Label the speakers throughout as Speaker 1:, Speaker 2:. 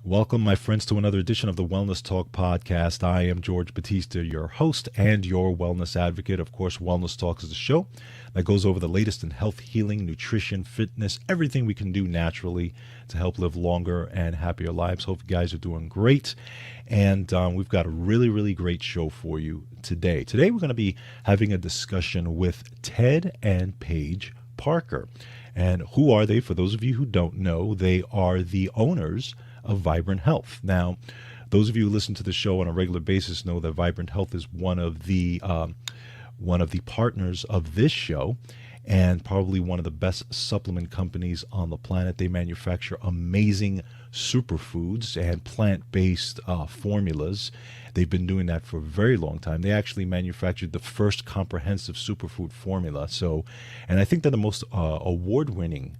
Speaker 1: Welcome, my friends, to another edition of the Wellness Talk podcast. I am George Batista, your host and your wellness advocate. Of course, Wellness Talk is a show that goes over the latest in health, healing, nutrition, fitness, everything we can do naturally to help live longer and happier lives. Hope you guys are doing great. And we've got a really, really great show for you today. Today, we're going to be having a discussion with Ted and Paige Parker. And who are they? For those of you who don't know, they are the owners of Vibrant Health. Now, those of you who listen to the show on a regular basis know that Vibrant Health is one of the partners of this show, and probably one of the best supplement companies on the planet. They manufacture amazing superfoods and plant-based formulas. They've been doing that for a very long time. They actually manufactured the first comprehensive superfood formula. And I think they're the most award-winning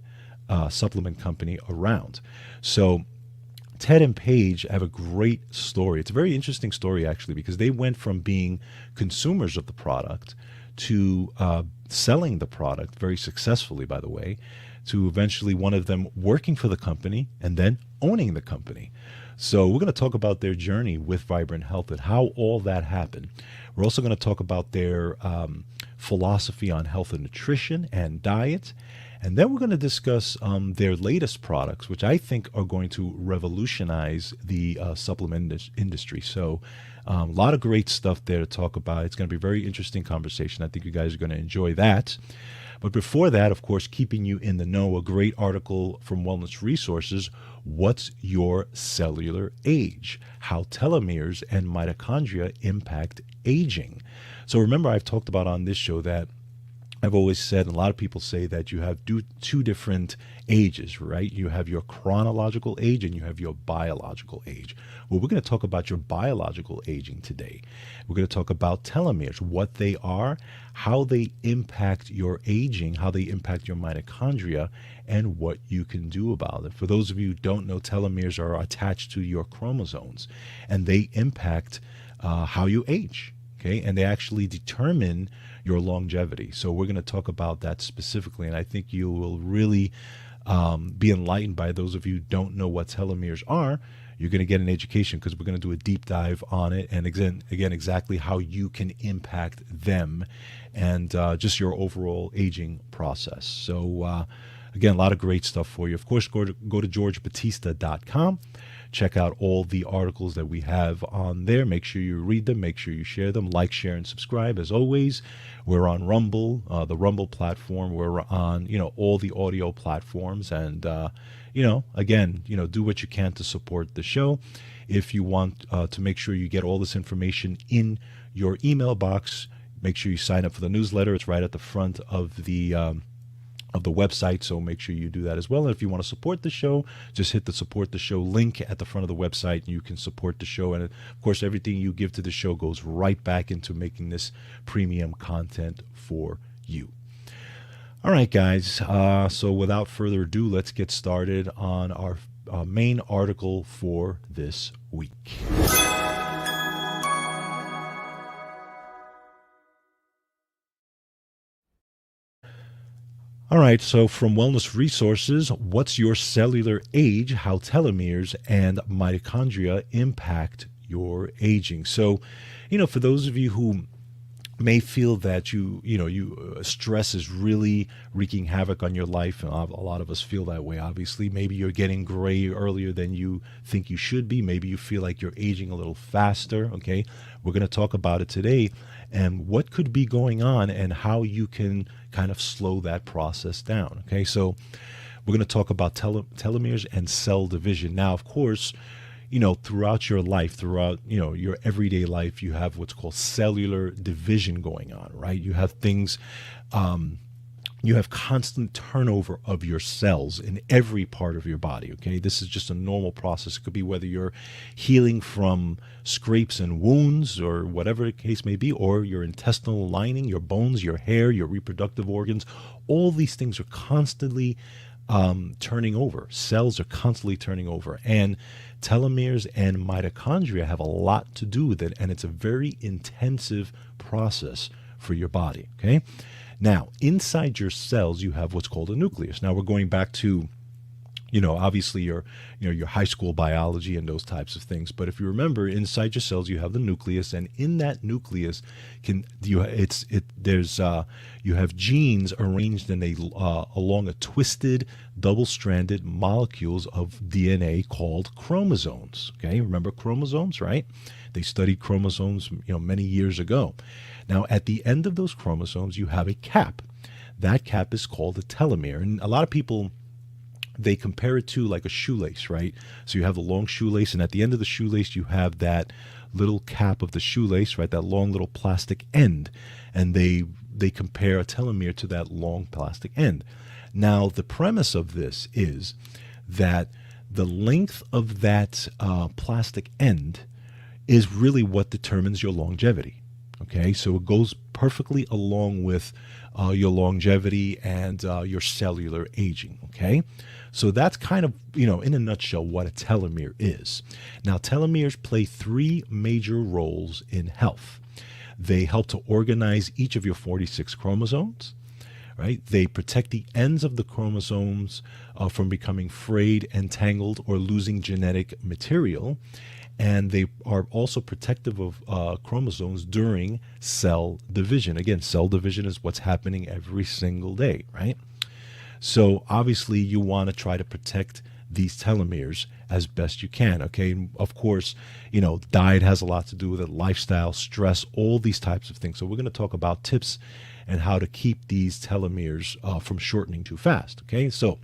Speaker 1: supplement company around. So Ted and Paige have a great story. It's a very interesting story, actually, because they went from being consumers of the product to selling the product very successfully, by the way, to eventually one of them working for the company and then owning the company. So we're going to talk about their journey with Vibrant Health and how all that happened. We're also going to talk about their philosophy on health and nutrition and diet. And then we're going to discuss their latest products, which I think are going to revolutionize the supplement industry. So a lot of great stuff there to talk about. It's going to be a very interesting conversation. I think you guys are going to enjoy that. But before that, of course, keeping you in the know, a great article from Wellness Resources, What's Your Cellular Age? How Telomeres and Mitochondria Impact Aging. So remember, I've talked about on this show that I've always said, and a lot of people say, that you have two different ages, right? You have your chronological age and you have your biological age. Well, we're going to talk about your biological aging today. We're going to talk about telomeres, what they are, how they impact your aging, how they impact your mitochondria, and what you can do about it. For those of you who don't know, telomeres are attached to your chromosomes, and they impact how you age, okay? And they actually determine your longevity. So we're going to talk about that specifically, and I think you will really be enlightened by those of you who don't know what telomeres are. You're going to get an education because we're going to do a deep dive on it, and again exactly how you can impact them and just your overall aging process. So again, a lot of great stuff for you. Of course, go to georgebatista.com. Check out all the articles that we have on there. Make sure you read them. Make sure you share them. Like, share, and subscribe. As always, we're on Rumble, the Rumble platform. We're on, all the audio platforms. And, again, do what you can to support the show. If you want to make sure you get all this information in your email box, make sure you sign up for the newsletter. It's right at the front of the website, so make sure you do that as well. And if you want to support the show, just hit the support the show link at the front of the website and you can support the show. And of course, everything you give to the show goes right back into making this premium content for you. All right, guys, so without further ado, let's get started on our main article for this week. All right, so from Wellness Resources, What's Your Cellular Age? How Telomeres and Mitochondria Impact Your Aging. So, for those of you who may feel that stress is really wreaking havoc on your life, and a lot of us feel that way, obviously. Maybe you're getting gray earlier than you think you should be. Maybe you feel like you're aging a little faster, okay? We're going to talk about it today and what could be going on and how you can kind of slow that process down, okay? So we're going to talk about telomeres and cell division. Now, of course, throughout your life, throughout, your everyday life, you have what's called cellular division going on, right? You have things, you have constant turnover of your cells in every part of your body, okay? This is just a normal process. It could be whether you're healing from scrapes and wounds or whatever the case may be, or your intestinal lining, your bones, your hair, your reproductive organs. All these things are constantly turning over. Cells are constantly turning over. And telomeres and mitochondria have a lot to do with it, and it's a very intensive process for your body. Okay. Now, inside your cells, you have what's called a nucleus. Now, we're going back to obviously your high school biology and those types of things. But if you remember, inside your cells you have the nucleus, and in that nucleus you have genes arranged in along a twisted, double-stranded molecules of DNA called chromosomes. Okay, remember chromosomes, right? They studied chromosomes, many years ago. Now, at the end of those chromosomes, you have a cap. That cap is called a telomere, and a lot of people, they compare it to like a shoelace, right? So you have the long shoelace, and at the end of the shoelace, you have that little cap of the shoelace, right? That long little plastic end. And they compare a telomere to that long plastic end. Now, the premise of this is that the length of that plastic end is really what determines your longevity. Okay, so it goes perfectly along with your longevity and your cellular aging. Okay, so that's kind of, in a nutshell, what a telomere is. Now, telomeres play three major roles in health. They help to organize each of your 46 chromosomes, right? They protect the ends of the chromosomes from becoming frayed, entangled, or losing genetic material. And they are also protective of chromosomes during cell division. Again, cell division is what's happening every single day, right? So obviously you want to try to protect these telomeres as best you can, okay? And of course, diet has a lot to do with it, lifestyle, stress, all these types of things. So we're going to talk about tips and how to keep these telomeres from shortening too fast, okay? So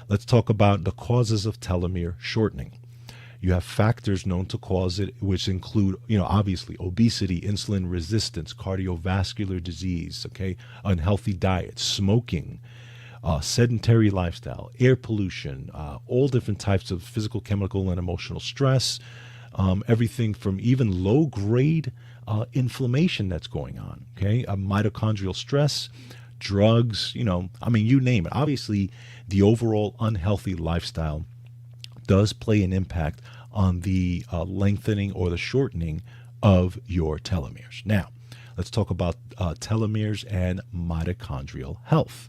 Speaker 1: let's talk about the causes of telomere shortening. You have factors known to cause it, which include, obviously obesity, insulin resistance, cardiovascular disease, okay, unhealthy diet, smoking, sedentary lifestyle, air pollution, all different types of physical, chemical, and emotional stress, everything from even low-grade inflammation that's going on, okay, mitochondrial stress, drugs, you name it. Obviously, the overall unhealthy lifestyle does play an impact on the lengthening or the shortening of your telomeres. Now, let's talk about telomeres and mitochondrial health.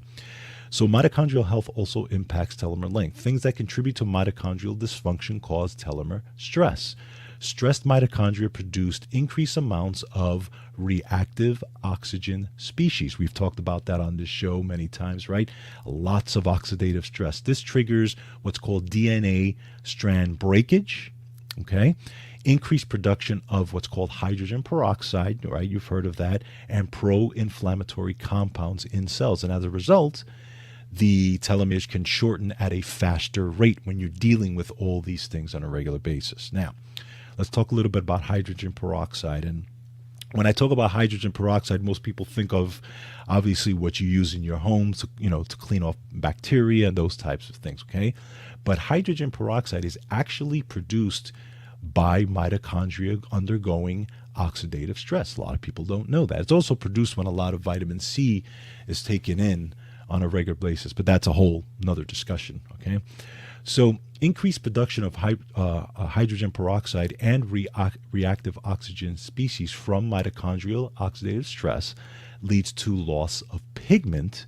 Speaker 1: So mitochondrial health also impacts telomere length. Things that contribute to mitochondrial dysfunction cause telomere stress. Stressed mitochondria produced increased amounts of reactive oxygen species. We've talked about that on this show many times, right? Lots of oxidative stress. This triggers what's called DNA strand breakage, okay? Increased production of what's called hydrogen peroxide, right? You've heard of that, and pro-inflammatory compounds in cells. And as a result, the telomeres can shorten at a faster rate when you're dealing with all these things on a regular basis. Now, let's talk a little bit about hydrogen peroxide. And when I talk about hydrogen peroxide, most people think of obviously what you use in your home to, to clean off bacteria and those types of things, okay? But hydrogen peroxide is actually produced by mitochondria undergoing oxidative stress. A lot of people don't know that. It's also produced when a lot of vitamin C is taken in on a regular basis, but that's a whole nother discussion, okay? So increased production of hydrogen peroxide and reactive oxygen species from mitochondrial oxidative stress leads to loss of pigment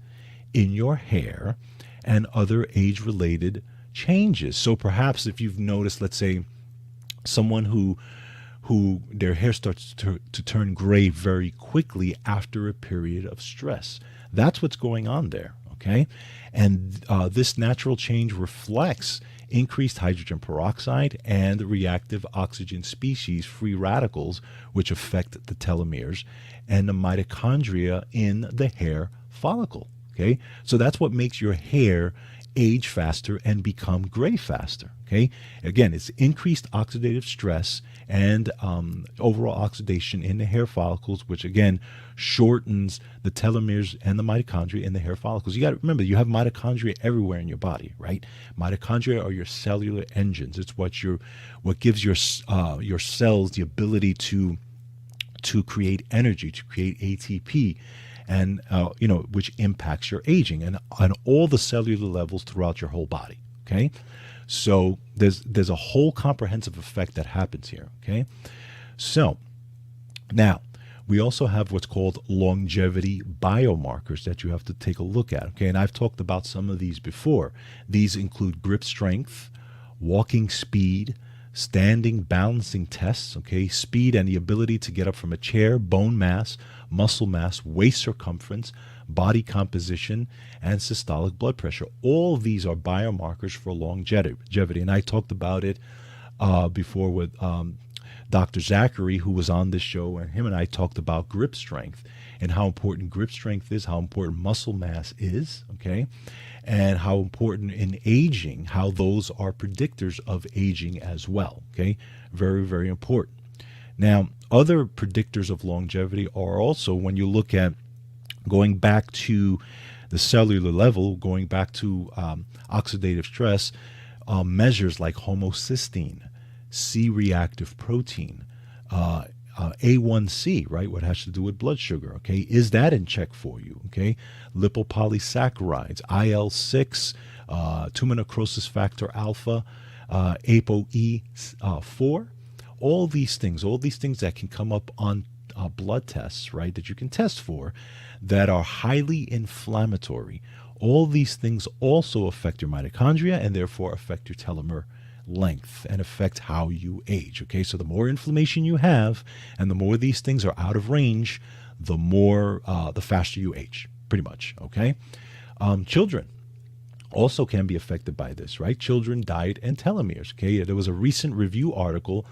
Speaker 1: in your hair and other age-related changes. So perhaps if you've noticed, let's say, someone who their hair starts to turn gray very quickly after a period of stress. That's what's going on there, okay? And this natural change reflects increased hydrogen peroxide and reactive oxygen species, free radicals, which affect the telomeres and the mitochondria in the hair follicle, okay? So that's what makes your hair age faster and become gray faster, okay? Again, it's increased oxidative stress and overall oxidation in the hair follicles, which again shortens the telomeres and the mitochondria in the hair follicles. You got to remember, you have mitochondria everywhere in your body, right? Mitochondria are your cellular engines. It's what gives your cells the ability to create energy, to create ATP, and which impacts your aging and on all the cellular levels throughout your whole body. Okay, so there's a whole comprehensive effect that happens here. Okay, so now We also have what's called longevity biomarkers that you have to take a look at. Okay, and I've talked about some of these before. These include grip strength, walking speed, standing balancing tests, okay, speed and the ability to get up from a chair, bone mass, muscle mass, waist circumference, body composition, and systolic blood pressure. All of these are biomarkers for longevity. And I talked about it before with Dr. Zachary, who was on this show, and him and I talked about grip strength and how important grip strength is, how important muscle mass is, okay, and how important in aging, how those are predictors of aging as well, okay, very, very important. Now, other predictors of longevity are also, when you look at going back to the cellular level, going back to oxidative stress, measures like homocysteine, C-reactive protein, A1C, right, what has to do with blood sugar, okay, is that in check for you, okay, lipopolysaccharides, IL-6, tumor necrosis factor alpha, ApoE4, all these things that can come up on blood tests, right, that you can test for, that are highly inflammatory. All these things also affect your mitochondria and therefore affect your telomere length and affect how you age. Okay, so the more inflammation you have and the more these things are out of range, the faster you age, pretty much. Okay, children also can be affected by this, right? Children, diet, and telomeres. Okay, there was a recent review article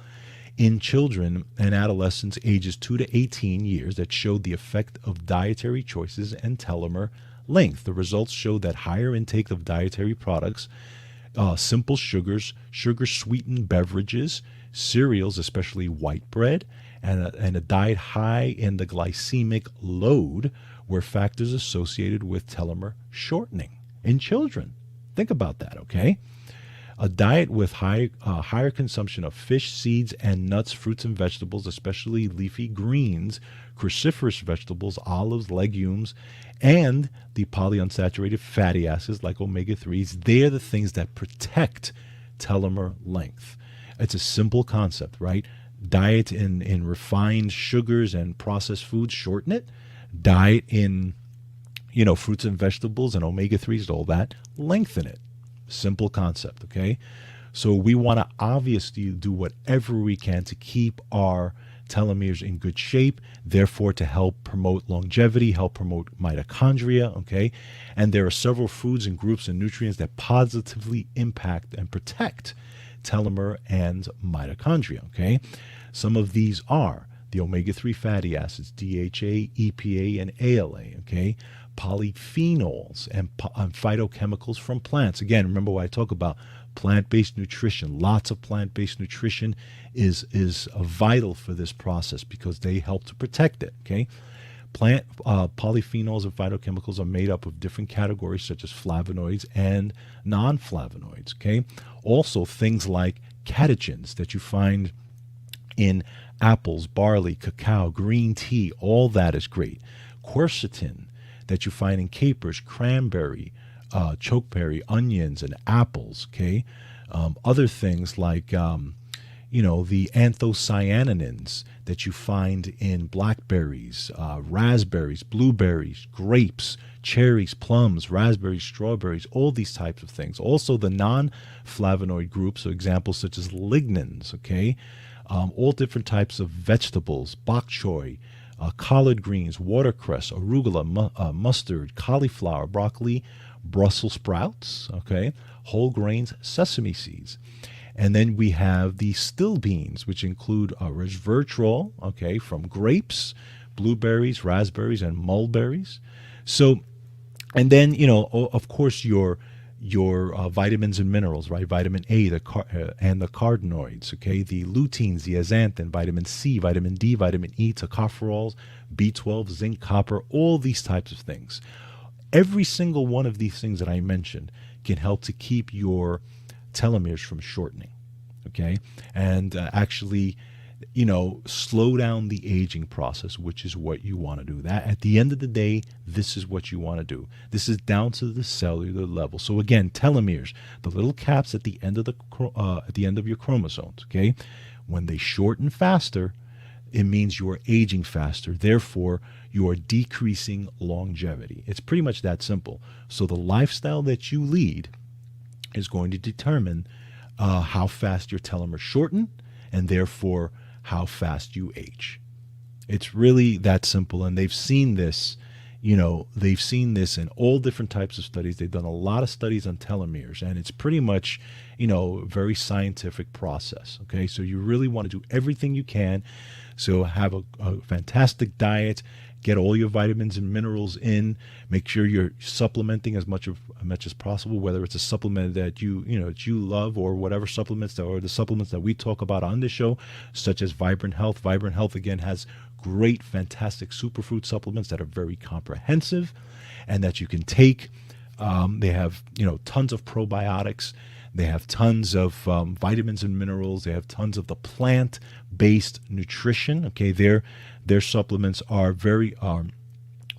Speaker 1: in children and adolescents ages 2 to 18 years that showed the effect of dietary choices and telomere length. The results showed that higher intake of dietary products, simple sugars, sugar-sweetened beverages, cereals, especially white bread, and a diet high in the glycemic load were factors associated with telomere shortening in children. Think about that, okay? A diet with higher consumption of fish, seeds, and nuts, fruits, and vegetables, especially leafy greens, cruciferous vegetables, olives, legumes, and the polyunsaturated fatty acids like omega-3s, they're the things that protect telomere length. It's a simple concept, right? Diet in refined sugars and processed foods shorten it. Diet in, fruits and vegetables and omega-3s, all that, lengthen it. Simple concept, okay? So we want to obviously do whatever we can to keep our telomeres in good shape, therefore to help promote longevity, help promote mitochondria, okay? And there are several foods and groups and nutrients that positively impact and protect telomere and mitochondria, okay? Some of these are the omega-3 fatty acids, DHA, EPA, and ALA, okay? Polyphenols and phytochemicals from plants. Again, remember what I talk about plant-based nutrition. Lots of plant-based nutrition is vital for this process because they help to protect it. Okay, plant polyphenols and phytochemicals are made up of different categories such as flavonoids and non-flavonoids. Okay, also things like catechins that you find in apples, barley, cacao, green tea. All that is great. Quercetin that you find in capers, cranberry, chokeberry, onions, and apples, okay? Other things like, the anthocyanins that you find in blackberries, raspberries, blueberries, grapes, cherries, plums, raspberries, strawberries, all these types of things. Also the non-flavonoid groups, so examples such as lignans, okay? All different types of vegetables, bok choy, collard greens, watercress, arugula, mustard, cauliflower, broccoli, Brussels sprouts, okay, whole grains, sesame seeds. And then we have the still beans, which include resveratrol, okay, from grapes, blueberries, raspberries, and mulberries. So, and then, of course, your vitamins and minerals, right? Vitamin A and the carotenoids, okay? The luteins, the zeaxanthin, vitamin C, vitamin D, vitamin E, tocopherols, B12, zinc, copper, all these types of things. Every single one of these things that I mentioned can help to keep your telomeres from shortening, okay? And actually, slow down the aging process, which is what you want to do. That at the end of the day, this is what you want to do. This is down to the cellular level. So again, telomeres, the little caps at the end of your chromosomes. Okay, when they shorten faster, it means you are aging faster. Therefore, you are decreasing longevity. It's pretty much that simple. So the lifestyle that you lead is going to determine how fast your telomeres shorten, and therefore how fast you age. It's really that simple, and they've seen this. They've seen this in all different types of studies. They've done a lot of studies on telomeres, and it's pretty much, a very scientific process. Okay, so you really want to do everything you can. So have a fantastic diet, get all your vitamins and minerals in. Make sure you're supplementing as much as possible, whether it's a supplement that that you love, or whatever supplements or the supplements that we talk about on this show, such as Vibrant Health. Vibrant Health again has great, fantastic superfood supplements that are very comprehensive and that you can take. They have tons of probiotics. They have tons of vitamins and minerals. They have tons of the plant-based nutrition. Okay, their supplements are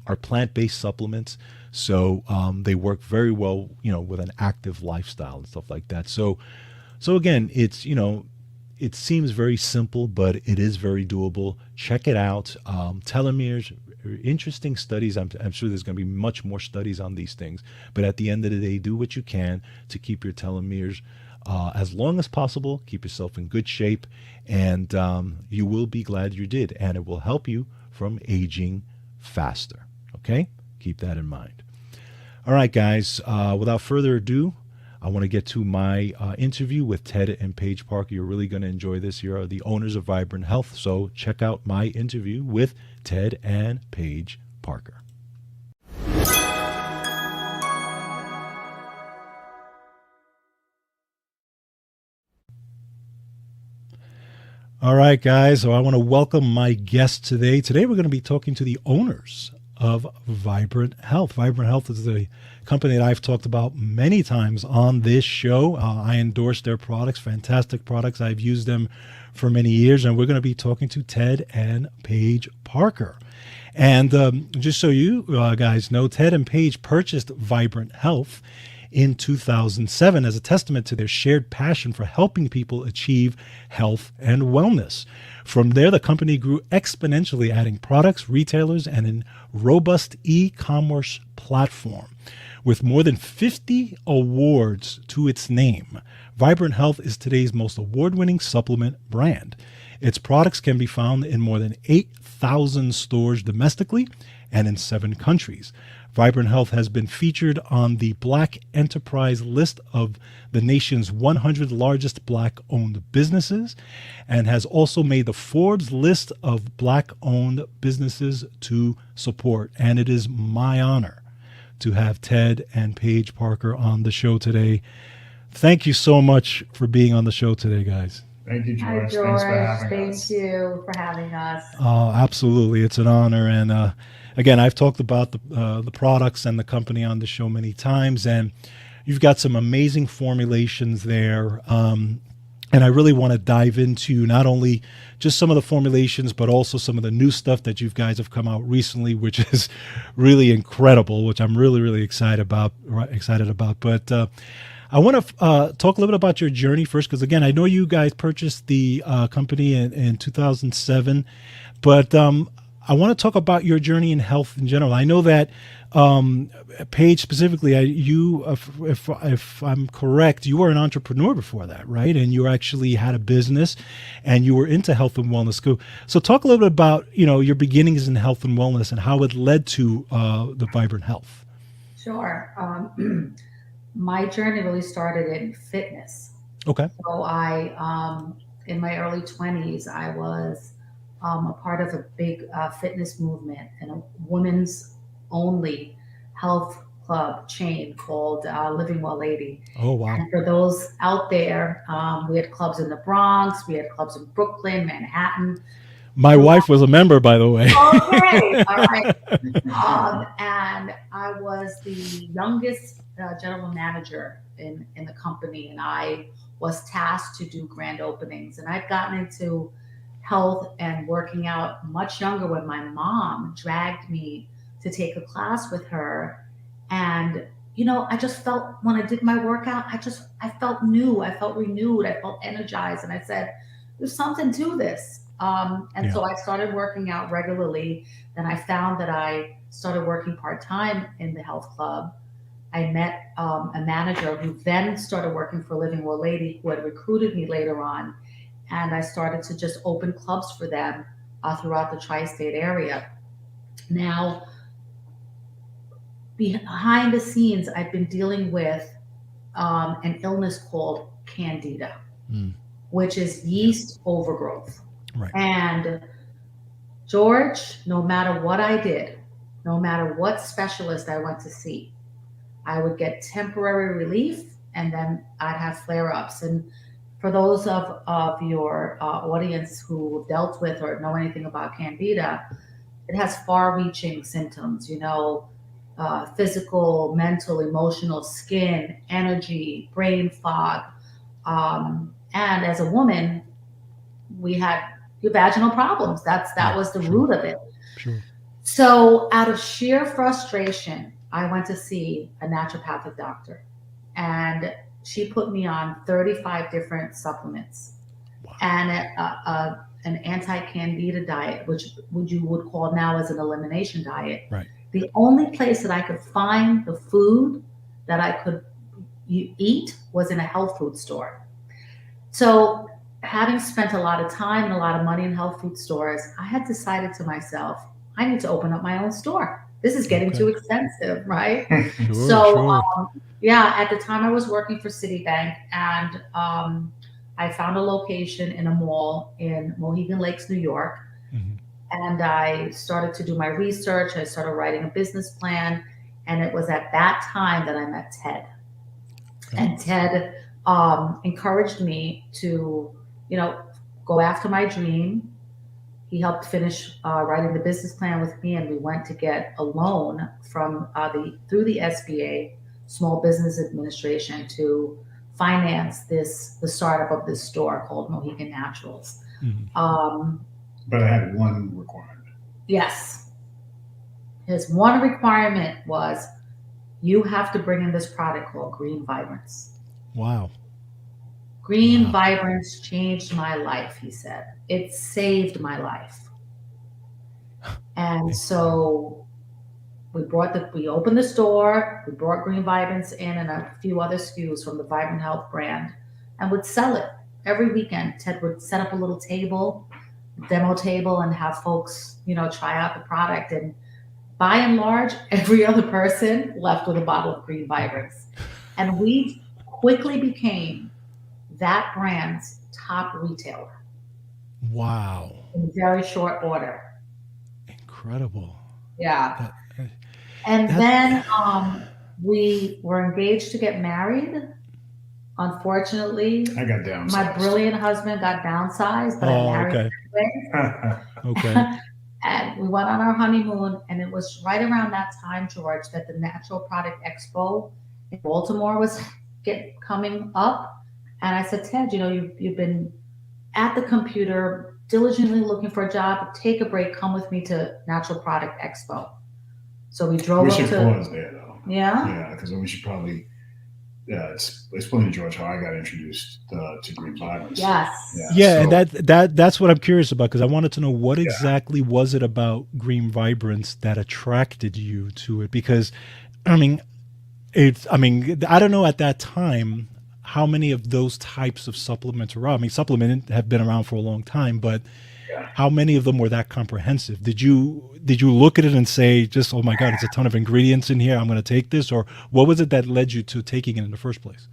Speaker 1: are plant-based supplements, so they work very well, with an active lifestyle and stuff like that. So again, it seems very simple, but it is very doable. Check it out. Telomeres, interesting studies. I'm sure there's going to be much more studies on these things. But at the end of the day, do what you can to keep your telomeres as long as possible. Keep yourself in good shape, and you will be glad you did. And it will help you from aging faster. Okay? Keep that in mind. All right, guys. Without further ado, I want to get to my interview with Ted and Paige Parker. You're really going to enjoy this. You are the owners of Vibrant Health, so check out my interview with Ted and Paige Parker. All right, guys, so I want to welcome my guest today. Today we're going to be talking to the owners of Vibrant Health. Vibrant Health is the company that I've talked about many times on this show. I endorse their products, fantastic products. I've used them for many years, and we're going to be talking to Ted and Paige Parker. And just so you guys know, Ted and Paige purchased Vibrant Health in 2007 as a testament to their shared passion for helping people achieve health and wellness. From there, the company grew exponentially, adding products, retailers, and a robust e-commerce platform. With more than 50 awards to its name, Vibrant Health is today's most award-winning supplement brand. Its products can be found in more than 8,000 stores domestically and in 7 countries. Vibrant Health has been featured on the Black Enterprise list of the nation's 100 largest Black-owned businesses, and has also made the Forbes list of Black-owned businesses to support. And it is my honor to have Ted and Paige Parker on the show today. Thank you so much for being on the show today, guys.
Speaker 2: Thank you, George.
Speaker 3: Hi, George.
Speaker 2: Thanks for having
Speaker 3: us. Thank you for having us.
Speaker 1: Absolutely. It's an honor. And again, I've talked about the products and the company on the show many times, and you've got some amazing formulations there. And I really want to dive into not only just some of the formulations, but also some of the new stuff that you guys have come out recently, which is really incredible, which I'm really, really excited about. But I want to talk a little bit about your journey first, because again, I know you guys purchased the company in 2007, but I want to talk about your journey in health in general. I know that Paige specifically, if I'm correct, you were an entrepreneur before that, right? And you actually had a business, and you were into health and wellness. So talk a little bit about your beginnings in health and wellness and how it led to the Vibrant Health.
Speaker 3: Sure. My journey really started in fitness.
Speaker 1: Okay.
Speaker 3: So I, in my early 20s, I was a part of a big fitness movement and a women's only health club chain called Living Well Lady.
Speaker 1: Oh, wow.
Speaker 3: And for those out there, we had clubs in the Bronx, we had clubs in Brooklyn, Manhattan.
Speaker 1: My wife was a member, by the way.
Speaker 3: Okay, all right. And I was the youngest general manager in the company, and I was tasked to do grand openings. And I'd gotten into health and working out much younger when my mom dragged me to take a class with her. And I just felt, when I did my workout, I felt new, I felt renewed, I felt energized. And I said, there's something to this. And
Speaker 1: Yeah.
Speaker 3: so I started working out regularly. Then I found that I started working part time in the health club. I met a manager who then started working for Living Well Lady, who had recruited me later on. And I started to just open clubs for them throughout the tri state area. Now, behind the scenes, I've been dealing with an illness called Candida,
Speaker 1: Mm.
Speaker 3: which is
Speaker 1: Yeah.
Speaker 3: yeast overgrowth.
Speaker 1: Right.
Speaker 3: And George, no matter what I did, no matter what specialist I went to see, I would get temporary relief and then I'd have flare ups. And for those of your audience who have dealt with or know anything about Candida, it has far reaching symptoms, physical, mental, emotional, skin, energy, brain fog. And as a woman, we had vaginal problems. That
Speaker 1: Yeah.
Speaker 3: was the
Speaker 1: Sure.
Speaker 3: root of it.
Speaker 1: Sure.
Speaker 3: So, out of sheer frustration, I went to see a naturopathic doctor, and she put me on 35 different supplements
Speaker 1: Wow.
Speaker 3: and an anti-candida diet, which you would call now as an elimination diet.
Speaker 1: Right.
Speaker 3: The only place that I could find the food that I could eat was in a health food store. So, having spent a lot of time and a lot of money in health food stores, I had decided to myself, I need to open up my own store. This is getting too
Speaker 1: Okay.
Speaker 3: expensive, right?
Speaker 1: Sure.
Speaker 3: So,
Speaker 1: Sure.
Speaker 3: yeah, at the time I was working for Citibank, and I found a location in a mall in Mohegan Lakes, New York.
Speaker 1: Hmm.
Speaker 3: And I started to do my research. I started writing a business plan. And it was at that time that I met Ted.
Speaker 1: Okay.
Speaker 3: And Ted encouraged me to, you know, go after my dream. He helped finish writing the business plan with me, and we went to get a loan from the through the SBA, Small Business Administration, to finance the startup of this store called Mohegan Naturals.
Speaker 1: Hmm.
Speaker 3: Um,
Speaker 2: But I had one requirement.
Speaker 3: yes, his one requirement was you have to bring in this product called Green Vibrance.
Speaker 1: Wow.
Speaker 3: Green
Speaker 1: Wow.
Speaker 3: Vibrance changed my life, he said. It saved my life. And so we opened the store, we brought Green Vibrance in and a few other SKUs from the Vibrant Health brand and would sell it every weekend. Ted would set up a little table, demo table, and have folks, try out the product. And by and large, every other person left with a bottle of Green Vibrance. And we quickly became that brand's top retailer
Speaker 1: Wow.
Speaker 3: in very short order.
Speaker 1: Incredible.
Speaker 3: Yeah.
Speaker 1: That,
Speaker 3: And
Speaker 1: that,
Speaker 3: then we were engaged to get married. Unfortunately,
Speaker 2: I got
Speaker 3: my
Speaker 2: downsized.
Speaker 3: brilliant husband got downsized, but I
Speaker 1: oh,
Speaker 3: married
Speaker 1: okay.
Speaker 3: anyway.
Speaker 1: Okay.
Speaker 3: And we went on our honeymoon, and it was right around that time, George, that the Natural Product Expo in Baltimore was coming up. And I said, Ted, you've been at the computer diligently looking for a job. Take a break. Come with me to Natural Product Expo. So we drove
Speaker 2: We
Speaker 3: up
Speaker 2: should
Speaker 3: to
Speaker 2: pause there, though.
Speaker 3: yeah.
Speaker 2: Yeah, because we should probably explain to George how I got introduced to Green Vibrance.
Speaker 3: Yes.
Speaker 1: Yeah, and
Speaker 2: So,
Speaker 1: that's what I'm curious about, because I wanted to know what
Speaker 2: yeah,
Speaker 1: exactly was it about Green Vibrance that attracted you to it? Because I mean, I don't know at that time how many of those types of supplements are out. I mean, supplements have been around for a long time, but
Speaker 2: yeah.
Speaker 1: how many of them were that comprehensive? Did you look at it and say, just, oh my God, it's a ton of ingredients in here, I'm going to take this? Or what was it that led you to taking it in the first place?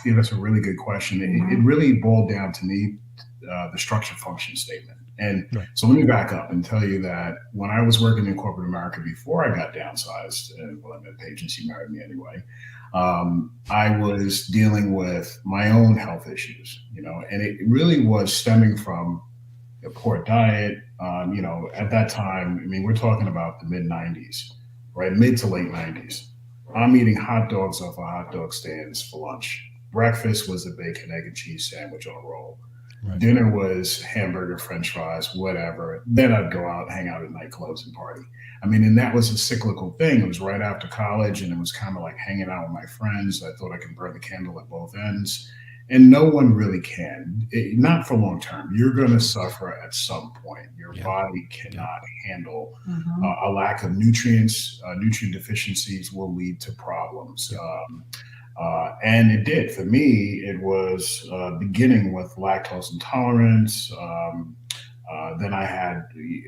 Speaker 2: Yeah, that's a really good question. It really boiled down to me, the structure function statement. And
Speaker 1: Right.
Speaker 2: so let me back up and tell you that when I was working in corporate America before I got downsized, well, I met Paige and she married me anyway, I was dealing with my own health issues, and it really was stemming from a poor diet. At that time, I mean, we're talking about the mid 90s, right? Mid to late 90s. I'm eating hot dogs off of hot dog stands for lunch. Breakfast was a bacon, egg, and cheese sandwich on a roll.
Speaker 1: Right.
Speaker 2: Dinner was hamburger, french fries, whatever. Then I'd go out, hang out at nightclubs and party. I mean, and that was a cyclical thing. It was right after college, and it was kind of like hanging out with my friends. I thought I could burn the candle at both ends. and no one really can. Not for long term. You're going to suffer at some point. Your
Speaker 1: Yeah.
Speaker 2: body
Speaker 1: Yeah.
Speaker 2: cannot handle
Speaker 3: Mhm.
Speaker 2: a lack of nutrients. Nutrient deficiencies will lead to problems.
Speaker 1: Yeah.
Speaker 2: And it did for me. It was beginning with lactose intolerance. Then I had,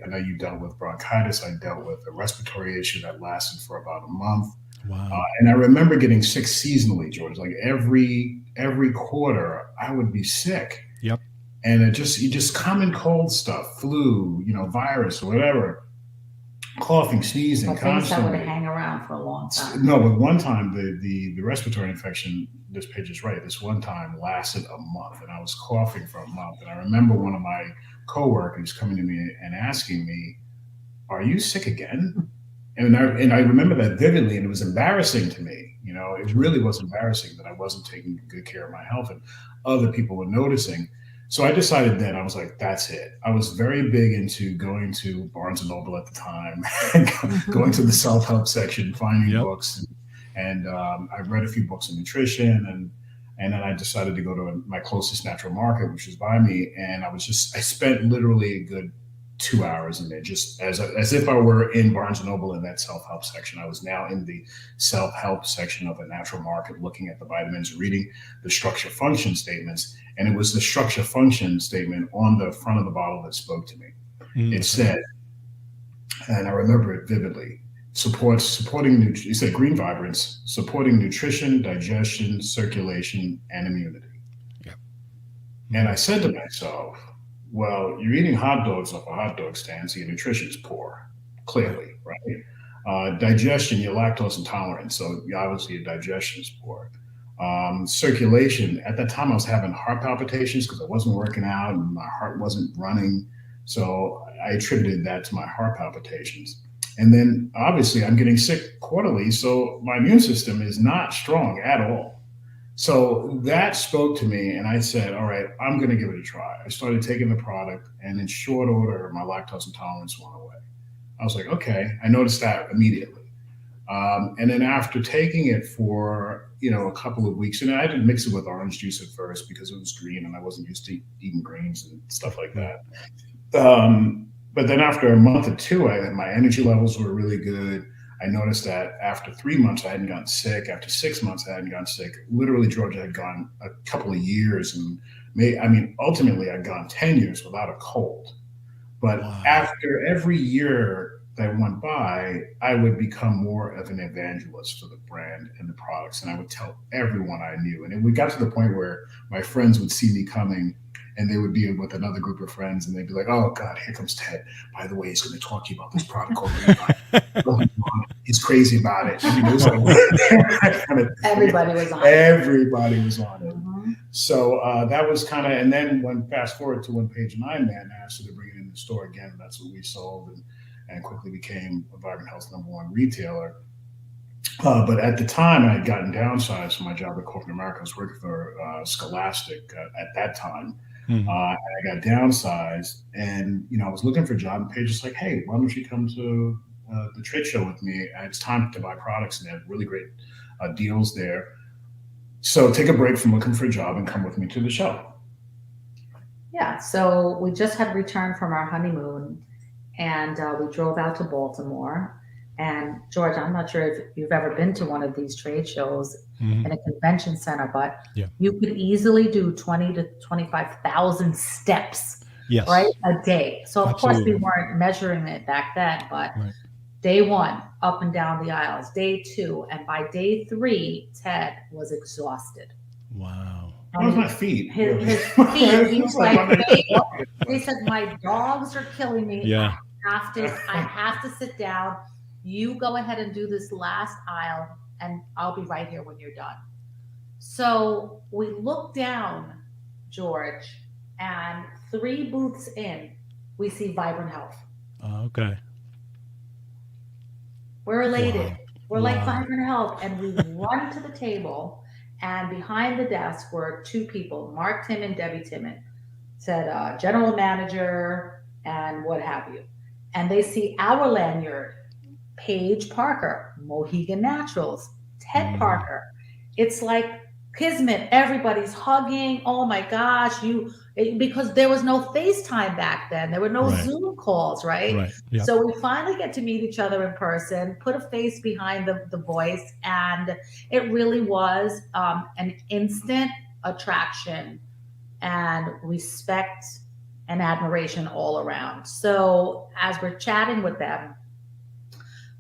Speaker 2: I know you dealt with bronchitis. I dealt with a respiratory issue that lasted for about a month.
Speaker 1: Wow.
Speaker 2: And I remember getting sick seasonally, George. Like every quarter, I would be sick,
Speaker 1: Yep.
Speaker 2: and you just common cold stuff, flu, virus or whatever, coughing, sneezing
Speaker 3: But things that would
Speaker 2: constantly.
Speaker 3: hang around for a long time.
Speaker 2: No, but one time the respiratory infection, this Paige is right. This one time lasted a month, and I was coughing for a month. And I remember one of my coworkers coming to me and asking me, "Are you sick again?" And I remember that vividly, and it was embarrassing to me. It
Speaker 1: Sure.
Speaker 2: really was embarrassing that I wasn't taking good care of my health, and other people were noticing. So I decided then, I was like, that's it. I was very big into going to Barnes and Noble at the time, and going to the
Speaker 3: Mhm.
Speaker 2: self help section, finding
Speaker 1: Yep.
Speaker 2: books, and I read a few books on nutrition, and then I decided to go to my closest natural market, which was by me, and I spent literally a good 2 hours in there, just as if I were in Barnes and Noble in that self help section. I was now in the self help section of a natural market, looking at the vitamins, reading the structure function statements, and it was the structure function statement on the front of the bottle that spoke to me. It
Speaker 1: Okay.
Speaker 2: said, and I remember it vividly. It said green vibrance, supporting nutrition, digestion, circulation, and immunity.
Speaker 1: Yep.
Speaker 2: And I said to myself, well, you're eating hot dogs off a hot dog stand, so your nutrition is poor,
Speaker 1: Right.
Speaker 2: clearly, right? Digestion, you're lactose intolerant, so obviously your digestion is poor. Circulation, at that time I was having heart palpitations because I wasn't working out and my heart wasn't running. So I attributed that to my heart palpitations. And then obviously I'm getting sick quarterly, so my immune system is not strong at all. So that spoke to me, and I said, "All right, I'm going to give it a try." I started taking the product, and in short order, my lactose intolerance went away. I was like, "Okay." I noticed that immediately, and then after taking it for a couple of weeks, and I didn't mix it with orange juice at first because it was green, and I wasn't used to eating greens and stuff like
Speaker 1: Right.
Speaker 2: that. But then after a month or two, my energy levels were really good. I noticed that after 3 months, I hadn't gotten sick. After 6 months, I hadn't gotten sick. Literally, Georgia had gone a couple of years, and ultimately, I'd gone 10 years without a cold. But
Speaker 1: Wow.
Speaker 2: after every year that went by, I would become more of an evangelist for the brand and the products, and I would tell everyone I knew. And it got to the point where my friends would see me coming, and they would be with another group of friends, and they'd be like, "Oh God, here comes Ted. By the way, he's going to talk to you about this product called Greenvine. Oh, he's crazy about it." I mean, it was like
Speaker 3: Everybody was on it.
Speaker 2: everybody was on it.
Speaker 3: Mhm.
Speaker 2: So that was kind of, and then when fast forward to when Paige and I met and asked her to bring it in the store again, that's what we sold, and quickly became a Vibrant Health #1 retailer. But at the time, I had gotten downsized from my job at corporate America. I was working for Scholastic at that time.
Speaker 1: Mhm.
Speaker 2: And I got downsized, and I was looking for a job. And Paige was like, "Hey, why don't you come to the trade show with me? It's time to buy products, and they have really great deals there. So take a break from looking for a job and come with me to the show."
Speaker 3: Yeah, so we just had returned from our honeymoon, and we drove out to Baltimore. And George, I'm not sure if you've ever been to one of these trade shows
Speaker 1: Mhm.
Speaker 3: in a convention center, but
Speaker 1: Yeah.
Speaker 3: you could easily do 20 to 25,000 steps, right,
Speaker 1: Yes.
Speaker 3: a day. So of course we
Speaker 1: Absolutely.
Speaker 3: weren't measuring it back then, but
Speaker 1: Right.
Speaker 3: day one, up and down the aisles, day two, and by day three, Ted was exhausted.
Speaker 1: Wow.
Speaker 2: That was
Speaker 3: And
Speaker 2: my feet,
Speaker 3: his,
Speaker 2: really.
Speaker 3: his feet, he
Speaker 2: It's
Speaker 3: was
Speaker 2: like,
Speaker 3: like,
Speaker 2: what
Speaker 3: "Wait, he said, my dogs are killing me.
Speaker 1: Yeah.
Speaker 3: I have to sit down. You go ahead and do this last aisle, and I'll be right here when you're done." So we look down, George, and 3 booths in, we see Vibrant Health.
Speaker 1: Okay.
Speaker 3: We're elated.
Speaker 1: Wow.
Speaker 3: We're like,
Speaker 1: Wow.
Speaker 3: "Vibrant Health." And we run to the table, and behind the desk were 2 people, Mark Timon, Debbie Timon, said general manager and what have you. And they see our lanyard, Paige Parker, Mohegan Naturals, Ted
Speaker 1: Mhm.
Speaker 3: Parker. It's like Kismet, everybody's hugging. Oh my gosh, because there was no FaceTime back then. There were no
Speaker 1: Right.
Speaker 3: Zoom calls, right?
Speaker 1: Right. Yeah.
Speaker 3: So we finally get to meet each other in person, put a face behind the voice, and it really was an instant attraction and respect and admiration all around. So as we're chatting with them,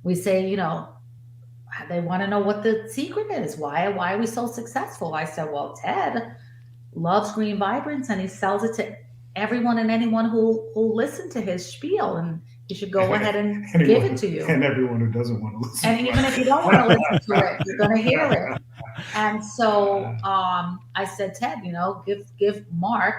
Speaker 3: we say, they want to know what the secret is. Why are we so successful? I said, well, Ted loves Green Vibrance and he sells it to everyone and anyone who'll listen to his spiel, and he should go ahead and give it to you.
Speaker 2: And everyone who doesn't want to listen.
Speaker 3: And even if you don't want to listen to it, you're going to hear it. And so I said, Ted, give Mark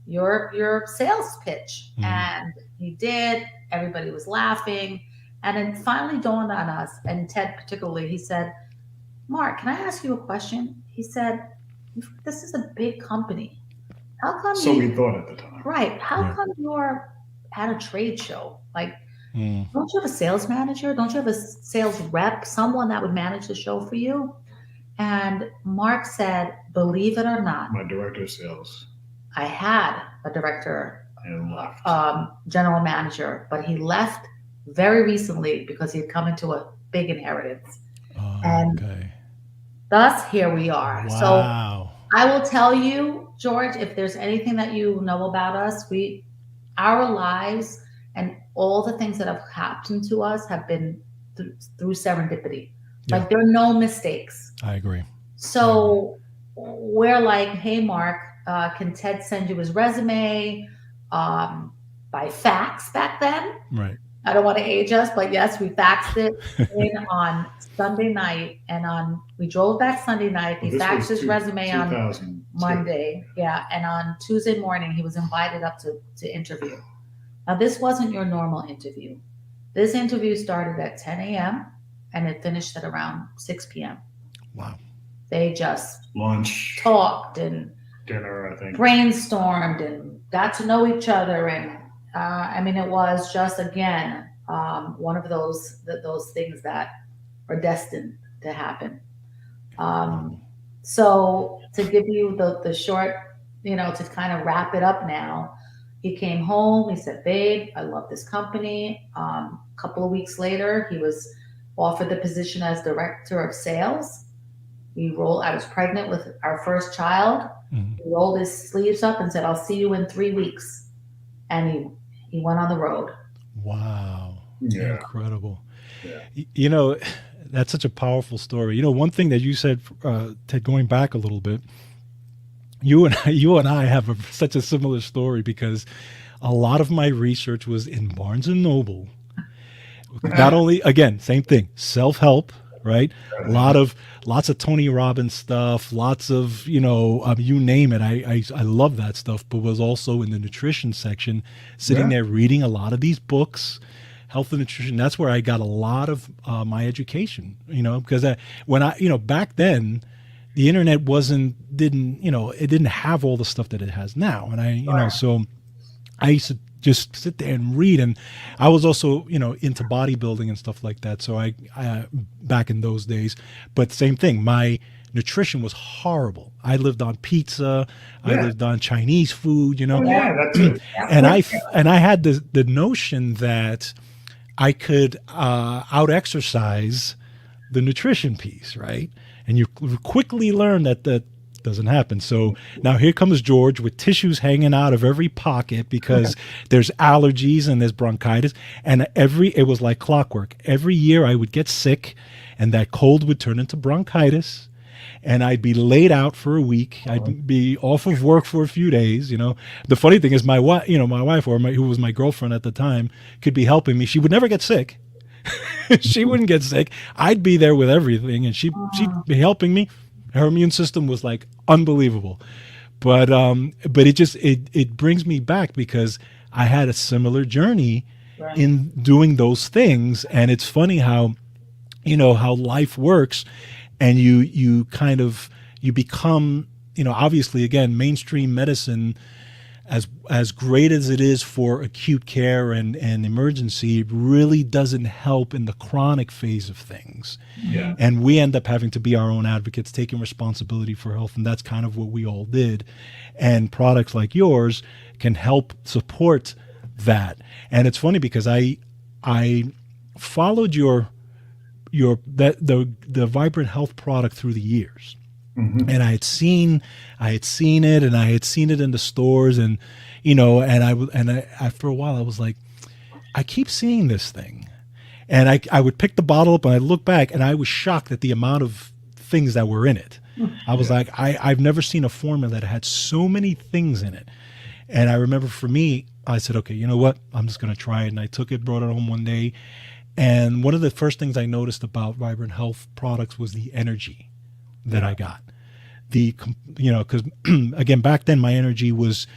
Speaker 3: your sales pitch.
Speaker 1: Mhm.
Speaker 3: And he did. Everybody was laughing. And it finally dawned on us, and Ted particularly, he said, Mark, can I ask you a question? He said, this is a big company. How come
Speaker 2: So we thought at the time.
Speaker 3: Right. How
Speaker 1: Right.
Speaker 3: come you're at a trade show? Like,
Speaker 1: Mm.
Speaker 3: don't you have a sales manager? Don't you have a sales rep, someone that would manage the show for you? And Mark said, believe it or not,
Speaker 2: My director of sales
Speaker 3: I had a director,
Speaker 2: and left.
Speaker 3: general manager, but he left very recently because he'd come into a big inheritance. And
Speaker 1: Okay.
Speaker 3: thus, here we are. So
Speaker 1: Wow.
Speaker 3: I will tell you, George, if there's anything that you know about us, our lives and all the things that have happened to us have been through serendipity.
Speaker 1: Yeah.
Speaker 3: Like, there are no mistakes.
Speaker 1: I agree.
Speaker 3: So we're like, hey, Mark, can Ted send you his resume by fax back then?
Speaker 1: Right.
Speaker 3: I don't want to age us, but yes, we faxed it in on Sunday night, and we drove back Sunday night. He faxed his resume on
Speaker 2: 2002.
Speaker 3: Monday, yeah, and on Tuesday morning he was invited up to interview. Now, this wasn't your normal interview. This interview started at 10 a.m. and it finished at around 6 p.m.
Speaker 1: Wow.
Speaker 3: They just
Speaker 2: Lunch,
Speaker 3: talked and
Speaker 2: dinner, I think.
Speaker 3: brainstormed and got to know each other, and it was just, again, one of those things that are destined to happen. So to give you the short, to kind of wrap it up now, he came home. He said, babe, I love this company. A couple of weeks later, he was offered the position as director of sales. I was pregnant with our first child.
Speaker 1: Mhm.
Speaker 3: He rolled his sleeves up and said, I'll see you in 3 weeks. And he went on the road.
Speaker 1: Wow.
Speaker 2: Yeah.
Speaker 1: Incredible.
Speaker 2: Yeah.
Speaker 1: That's such a powerful story. One thing that you said, Ted, going back a little bit, you and I have such a similar story, because a lot of my research was in Barnes and Noble. Not only, again, same thing, self-help, right? Lots of Tony Robbins stuff, lots of, you name it. I love that stuff, but was also in the nutrition section, sitting there reading a lot of these books, health and nutrition. That's where I got a lot of my education, because back then the internet didn't have all the stuff that it has now. And so I used to just sit there and read. And I was also, into bodybuilding and stuff like that. So I back in those days, but same thing, my nutrition was horrible. I lived on pizza. I lived on Chinese food,
Speaker 2: Oh, yeah, that's it.
Speaker 1: and I had the notion that I could out-exercise the nutrition piece, right? And you quickly learn that doesn't happen. So now here comes George with tissues hanging out of every pocket because there's allergies and there's bronchitis. And it was like clockwork. Every year I would get sick, and that cold would turn into bronchitis. And I'd be laid out for a week. I'd be off of work for a few days. The funny thing is, my wife, who was my girlfriend at the time, could be helping me. She would never get sick. She wouldn't get sick. I'd be there with everything, and she'd be helping me. Her immune system was like unbelievable. But it brings me back, because I had a similar journey in doing those things. And it's funny how life works. And you become, obviously, again, mainstream medicine as great as it is for acute care and emergency, it really doesn't help in the chronic phase of things.
Speaker 2: Yeah.
Speaker 1: And we end up having to be our own advocates, taking responsibility for health, and that's kind of what we all did. And products like yours can help support that. And it's funny because I followed the Vibrant Health product through the years.
Speaker 2: Mm-hmm.
Speaker 1: And I had seen it, and I had seen it in the stores, and and after a while I was like, I keep seeing this thing, and I would pick the bottle up and I look back and I was shocked at the amount of things that were in it. I was like, I've never seen a formula that had so many things in it. And I remember for me, I said, okay, you know what? I'm just going to try it. And I took it, brought it home one day. And one of the first things I noticed about Vibrant Health products was the energy that I got. Because again, back then my energy was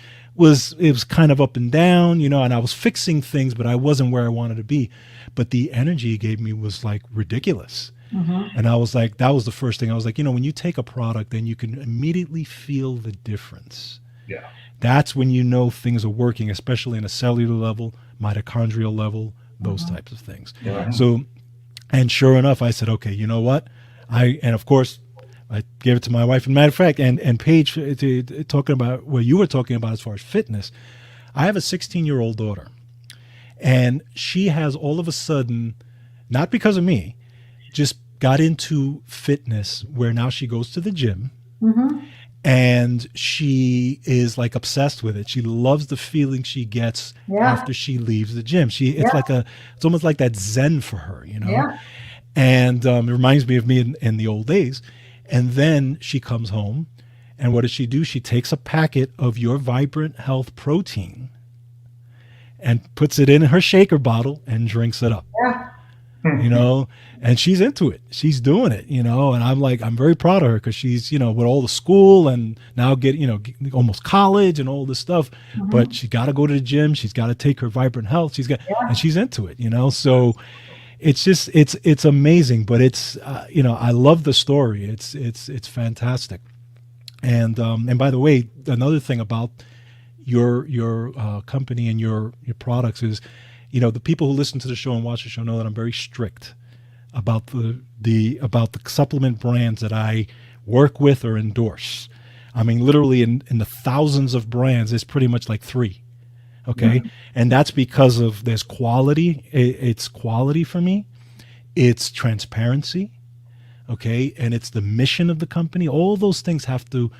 Speaker 1: kind of up and down, and I was fixing things, but I wasn't where I wanted to be. But the energy it gave me was like ridiculous. Mm-hmm. And I was like, that was the first thing. I was like, when you take a product, then you can immediately feel the difference.
Speaker 2: Yeah.
Speaker 1: That's when things are working, especially in a cellular level, mitochondrial level, those types of things.
Speaker 2: Yeah.
Speaker 1: So, and sure enough, I said, okay, you know what? And of course, I gave it to my wife. And matter of fact, and Paige, talking about what you were talking about as far as fitness, I have a 16-year-old daughter, and she has all of a sudden, not because of me, just got into fitness where now she goes to the gym. Mm-hmm. And she is like obsessed with it. She loves the feeling she gets after she leaves the gym. It's almost like that Zen for her,
Speaker 3: Yeah.
Speaker 1: And it reminds me of me in the old days. And then she comes home, and what does she do? She takes a packet of your Vibrant Health protein and puts it in her shaker bottle and drinks it up.
Speaker 3: Yeah.
Speaker 1: And she's into it. She's doing it, and I'm very proud of her because she's, with all the school and now almost college and all this stuff, but she's got to go to the gym. She's got to take her Vibrant Health. And she's into it, so it's just, it's amazing, but it's, I love the story. It's fantastic. And by the way, another thing about your company and your products is, the people who listen to the show and watch the show know that I'm very strict about the supplement brands that I work with or endorse. I mean, literally in the thousands of brands, it's pretty much like 3. Okay. Mm-hmm. And that's because there's quality. It's quality for me. It's transparency. Okay. And it's the mission of the company. All those things have to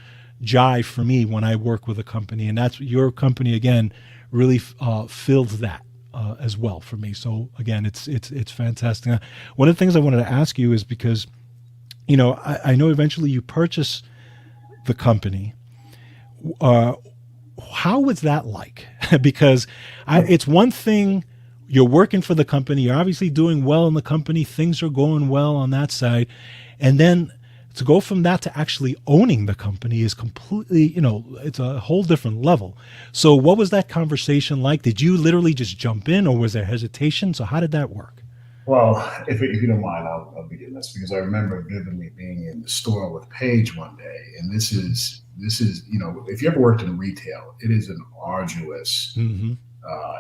Speaker 1: jive for me when I work with a company. And that's your company, again, really fills that. As well for me. So again, it's fantastic. One of the things I wanted to ask you is because, I know eventually you purchase the company. How was that like? Because it's one thing, you're working for the company, you're obviously doing well in the company, things are going well on that side, and then to go from that to actually owning the company is completely, it's a whole different level. So what was that conversation like? Did you literally just jump in, or was there hesitation? So how did that work?
Speaker 2: Well, if you don't mind, I'll begin this because I remember vividly being in the store with Paige one day. And this is, if you ever worked in retail, it is an arduous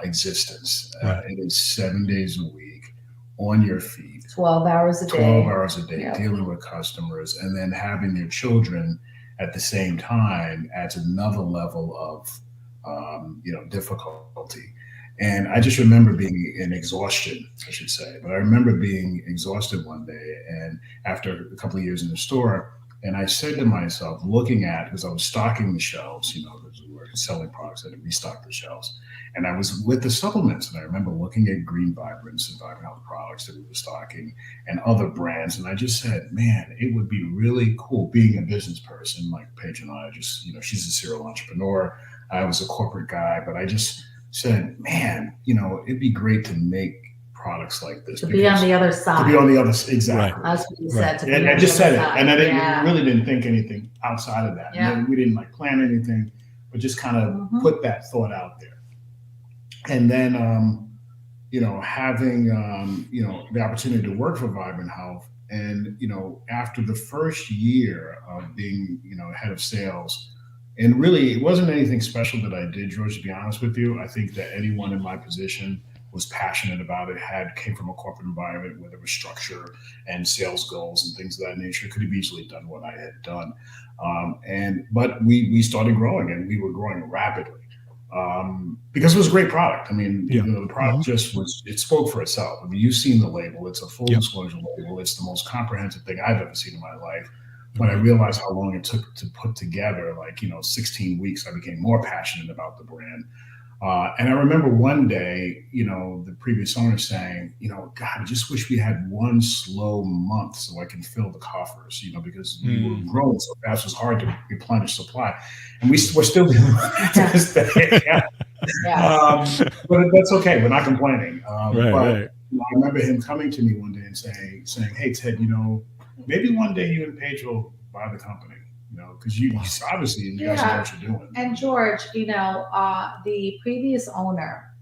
Speaker 2: existence.
Speaker 1: Right.
Speaker 2: It is 7 days a week on your feet.
Speaker 3: 12 hours a day.
Speaker 2: 12 hours a day, dealing with customers, and then having your children at the same time adds another level of, difficulty. And I just remember being in exhaustion, I should say. But I remember being exhausted one day, and after a couple of years in the store, and I said to myself, looking at, because I was stocking the shelves, because we were selling products, I had to restock the shelves. And I was with the supplements, and I remember looking at Green Vibrance and Vibrant Health products that we were stocking and other brands. And I just said, man, it would be really cool being a business person like Paige and I. Just, she's a serial entrepreneur. I was a corporate guy, but I just said, man, it'd be great to make products like this.
Speaker 3: To be on the other side.
Speaker 2: To be on the other side, exactly.
Speaker 3: That's what you said.
Speaker 2: And I just said it. And I really didn't think anything outside of that.
Speaker 3: Yeah.
Speaker 2: We didn't plan anything, but just kind of put that thought out there. And then, having, the opportunity to work for Vibrant Health. And, after the first year of being, head of sales, And really, it wasn't anything special that I did, George, to be honest with you. I think that anyone in my position was passionate about it, came from a corporate environment where there was structure and sales goals and things of that nature, could have easily done what I had done. But we started growing, and we were growing rapidly. Because it was a great product. I mean,
Speaker 1: Yeah.
Speaker 2: the product just it spoke for itself. I mean, you've seen the label. It's a full
Speaker 1: Yep.
Speaker 2: disclosure label. It's the most comprehensive thing I've ever seen in my life. When I realized how long it took to put together, 16 weeks, I became more passionate about the brand. And I remember one day, the previous owner saying, God, I just wish we had one slow month so I can fill the coffers, because we were growing so fast, it was hard to replenish supply. And we're still dealing with it to this day. But that's okay. We're not complaining.
Speaker 1: Right.
Speaker 2: I remember him coming to me one day and saying, hey, Ted, maybe one day you and Paige will buy the company. Because you obviously you guys know what you're doing.
Speaker 3: And George, the previous owner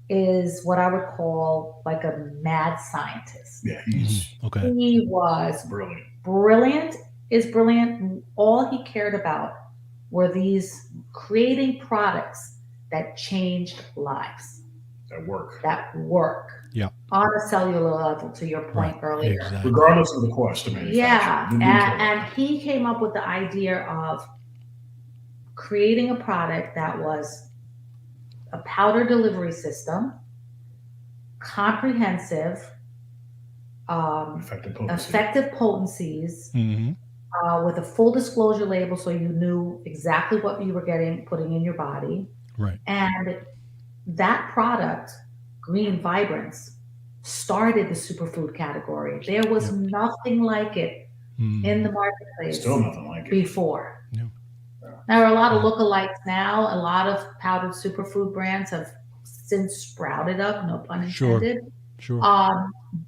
Speaker 3: is what I would call like a mad scientist.
Speaker 2: Yeah, he's
Speaker 1: okay.
Speaker 3: He was
Speaker 2: brilliant.
Speaker 3: Brilliant. All he cared about were these creating products that changed lives. That work.
Speaker 1: Yeah.
Speaker 3: On a cellular level, to your point earlier.
Speaker 2: Exactly. Regardless of the cost to manufacture.
Speaker 3: Yeah. And he came up with the idea of creating a product that was a powder delivery system, comprehensive, effective potencies, with a full disclosure label so you knew exactly what you were putting in your body.
Speaker 1: Right.
Speaker 3: And that product, Green Vibrance, started the superfood category. There was nothing like it in the marketplace.
Speaker 2: Still nothing like it
Speaker 3: before.
Speaker 1: Yeah.
Speaker 3: There are a lot of lookalikes now. A lot of powdered superfood brands have since sprouted up, no pun intended.
Speaker 1: Sure.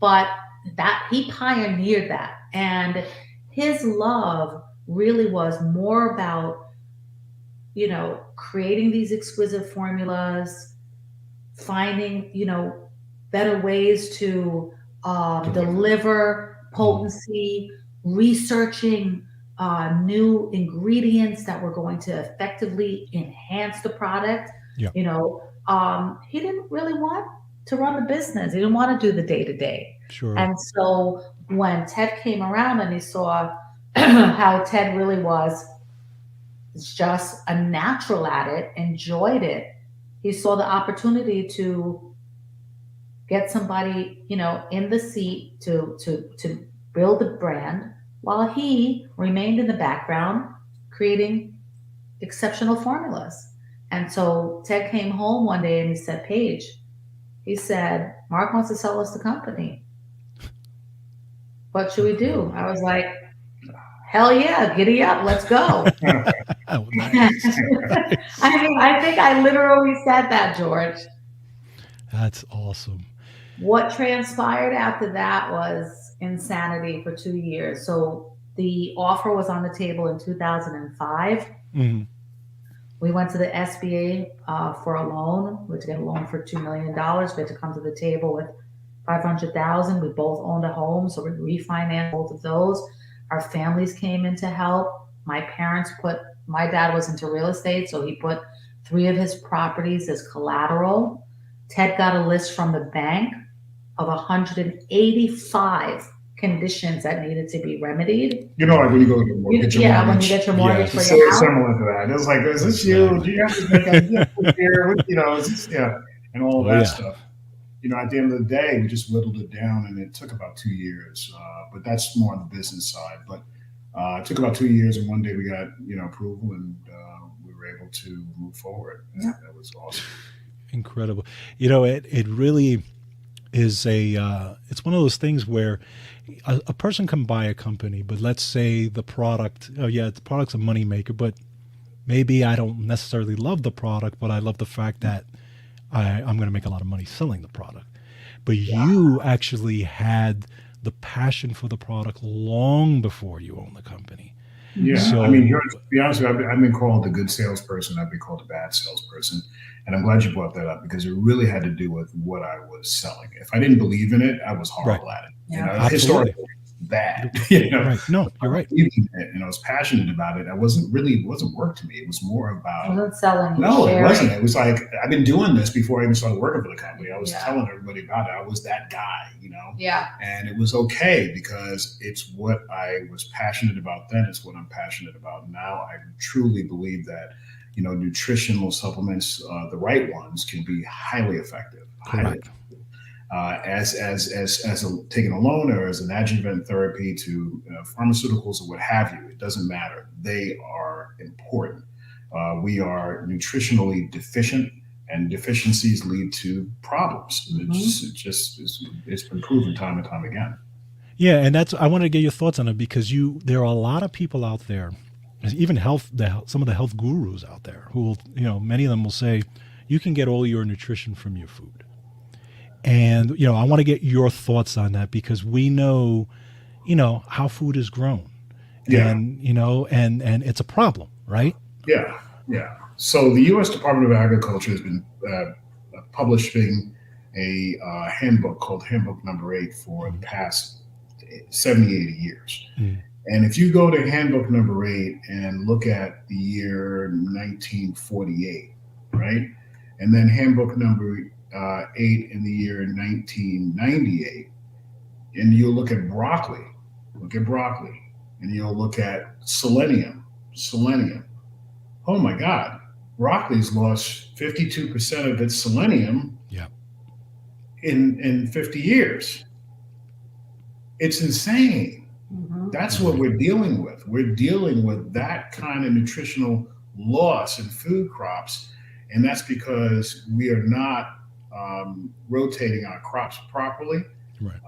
Speaker 3: But that he pioneered that, and his love really was more about, creating these exquisite formulas, finding, better ways to deliver potency, researching new ingredients that were going to effectively enhance the product.
Speaker 1: Yeah.
Speaker 3: He didn't really want to run the business. He didn't want to do the day-to-day.
Speaker 1: Sure.
Speaker 3: And so when Ted came around and he saw how Ted really was just a natural at it, enjoyed it, he saw the opportunity to get somebody, in the seat to build the brand while he remained in the background creating exceptional formulas. And so Ted came home one day and he said, Paige, he said, Mark wants to sell us the company. What should we do? I was like, hell yeah, giddy up, let's go.
Speaker 1: Oh, nice.
Speaker 3: I think I literally said that, George.
Speaker 1: That's awesome.
Speaker 3: What transpired after that was insanity for 2 years. So the offer was on the table in 2005. We went to the SBA for a loan. We had to get a loan for $2 million. We had to come to the table with $500,000. We both owned a home, so we refinanced both of those. Our families came in to help. My dad was into real estate, so he put 3 of his properties as collateral. Ted got a list from the bank of 185 conditions that needed to be remedied.
Speaker 2: Like when you go to get your mortgage.
Speaker 3: When you get your mortgage for your house.
Speaker 2: Similar to that. It was like, is this you? Do you have to make a here? Is this, and all of that stuff. At the end of the day, we just whittled it down, and it took about 2 years. But that's more on the business side. But it took about 2 years, and one day we got approval, and we were able to move forward. Yeah. That was awesome.
Speaker 1: Incredible. It really is it's one of those things where a person can buy a company, but let's say the product, the product's a moneymaker, but maybe I don't necessarily love the product, but I love the fact that I'm going to make a lot of money selling the product. But you actually had the passion for the product long before you owned the company.
Speaker 2: Yeah,
Speaker 1: so,
Speaker 2: to be honest with you, I've been called a good salesperson. I've been called a bad salesperson. And I'm glad you brought that up because it really had to do with what I was selling. If I didn't believe in it, I was horrible at it.
Speaker 3: Yeah.
Speaker 2: Historically. bad.
Speaker 1: Right. No, you're right.
Speaker 2: Believing it, and I was passionate about it. It wasn't work to me. It was more about
Speaker 3: Wasn't selling.
Speaker 2: no, it
Speaker 3: sharing.
Speaker 2: wasn't. It was like I've been doing this before I even started working for the company. I was
Speaker 3: Yeah.
Speaker 2: telling everybody about it. I was that guy,
Speaker 3: Yeah.
Speaker 2: and it was okay because it's what I was passionate about then. It's what I'm passionate about now. I truly believe that nutritional supplements, the right ones, can be highly effective. Highly
Speaker 1: Correct.
Speaker 2: as taken alone or as an adjuvant therapy to pharmaceuticals or what have you. It doesn't matter. They are important. We are nutritionally deficient, and deficiencies lead to problems. It's been proven time and time again.
Speaker 1: Yeah, and I want to get your thoughts on it because there are a lot of people out there, even some of the health gurus out there who will, many of them will say, you can get all your nutrition from your food. And, I want to get your thoughts on that because we know, how food is grown.
Speaker 2: Yeah.
Speaker 1: And, and it's a problem, right?
Speaker 2: Yeah. Yeah. So the U.S. Department of Agriculture has been publishing a handbook called Handbook Number 8 for the past 70, 80 years.
Speaker 1: Mm.
Speaker 2: And if you go to Handbook Number 8 and look at the year 1948, right? And then Handbook Number 8 in the year 1998, and you'll look at broccoli, and you'll look at selenium. Oh my God, broccoli's lost 52% of its selenium in 50 years. It's insane.
Speaker 3: Mm-hmm.
Speaker 2: That's what we're dealing with. We're dealing with that kind of nutritional loss in food crops, and that's because we are not rotating our crops properly.
Speaker 1: Right.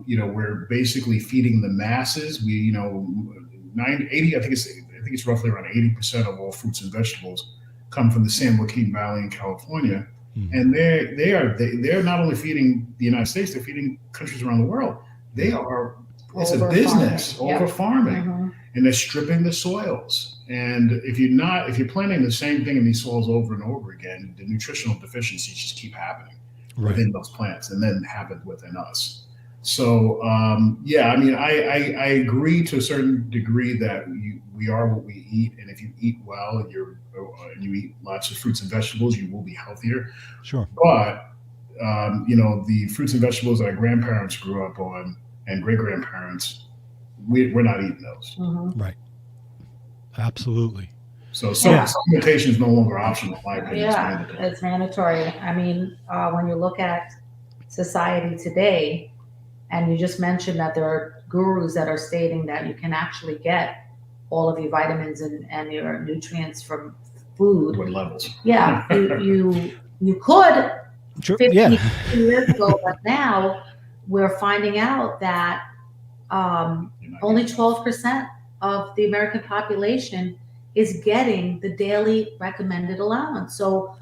Speaker 2: We're basically feeding the masses. We, 80, I think it's roughly around 80% of all fruits and vegetables come from the San Joaquin Valley in California. Mm-hmm. And they're not only feeding the United States, they're feeding countries around the world. It's a business over farming, mm-hmm. and they're stripping the soils. And if you're planting the same thing in these soils over and over again, the nutritional deficiencies just keep happening within those plants and then happen within us. So, I agree to a certain degree that we are what we eat. And if you eat well and you eat lots of fruits and vegetables, you will be healthier.
Speaker 1: Sure.
Speaker 2: But, the fruits and vegetables that our grandparents grew up on and great-grandparents, we're not eating those.
Speaker 3: Mm-hmm.
Speaker 1: Right. Absolutely.
Speaker 2: So supplementation is no longer optional, in my opinion.
Speaker 3: Yeah, it's mandatory. I mean, when you look at society today, and you just mentioned that there are gurus that are stating that you can actually get all of your vitamins and your nutrients from food.
Speaker 2: What levels?
Speaker 3: Yeah, you could 50 years ago, but now we're finding out that only 12% of the American population is getting the daily recommended allowance. So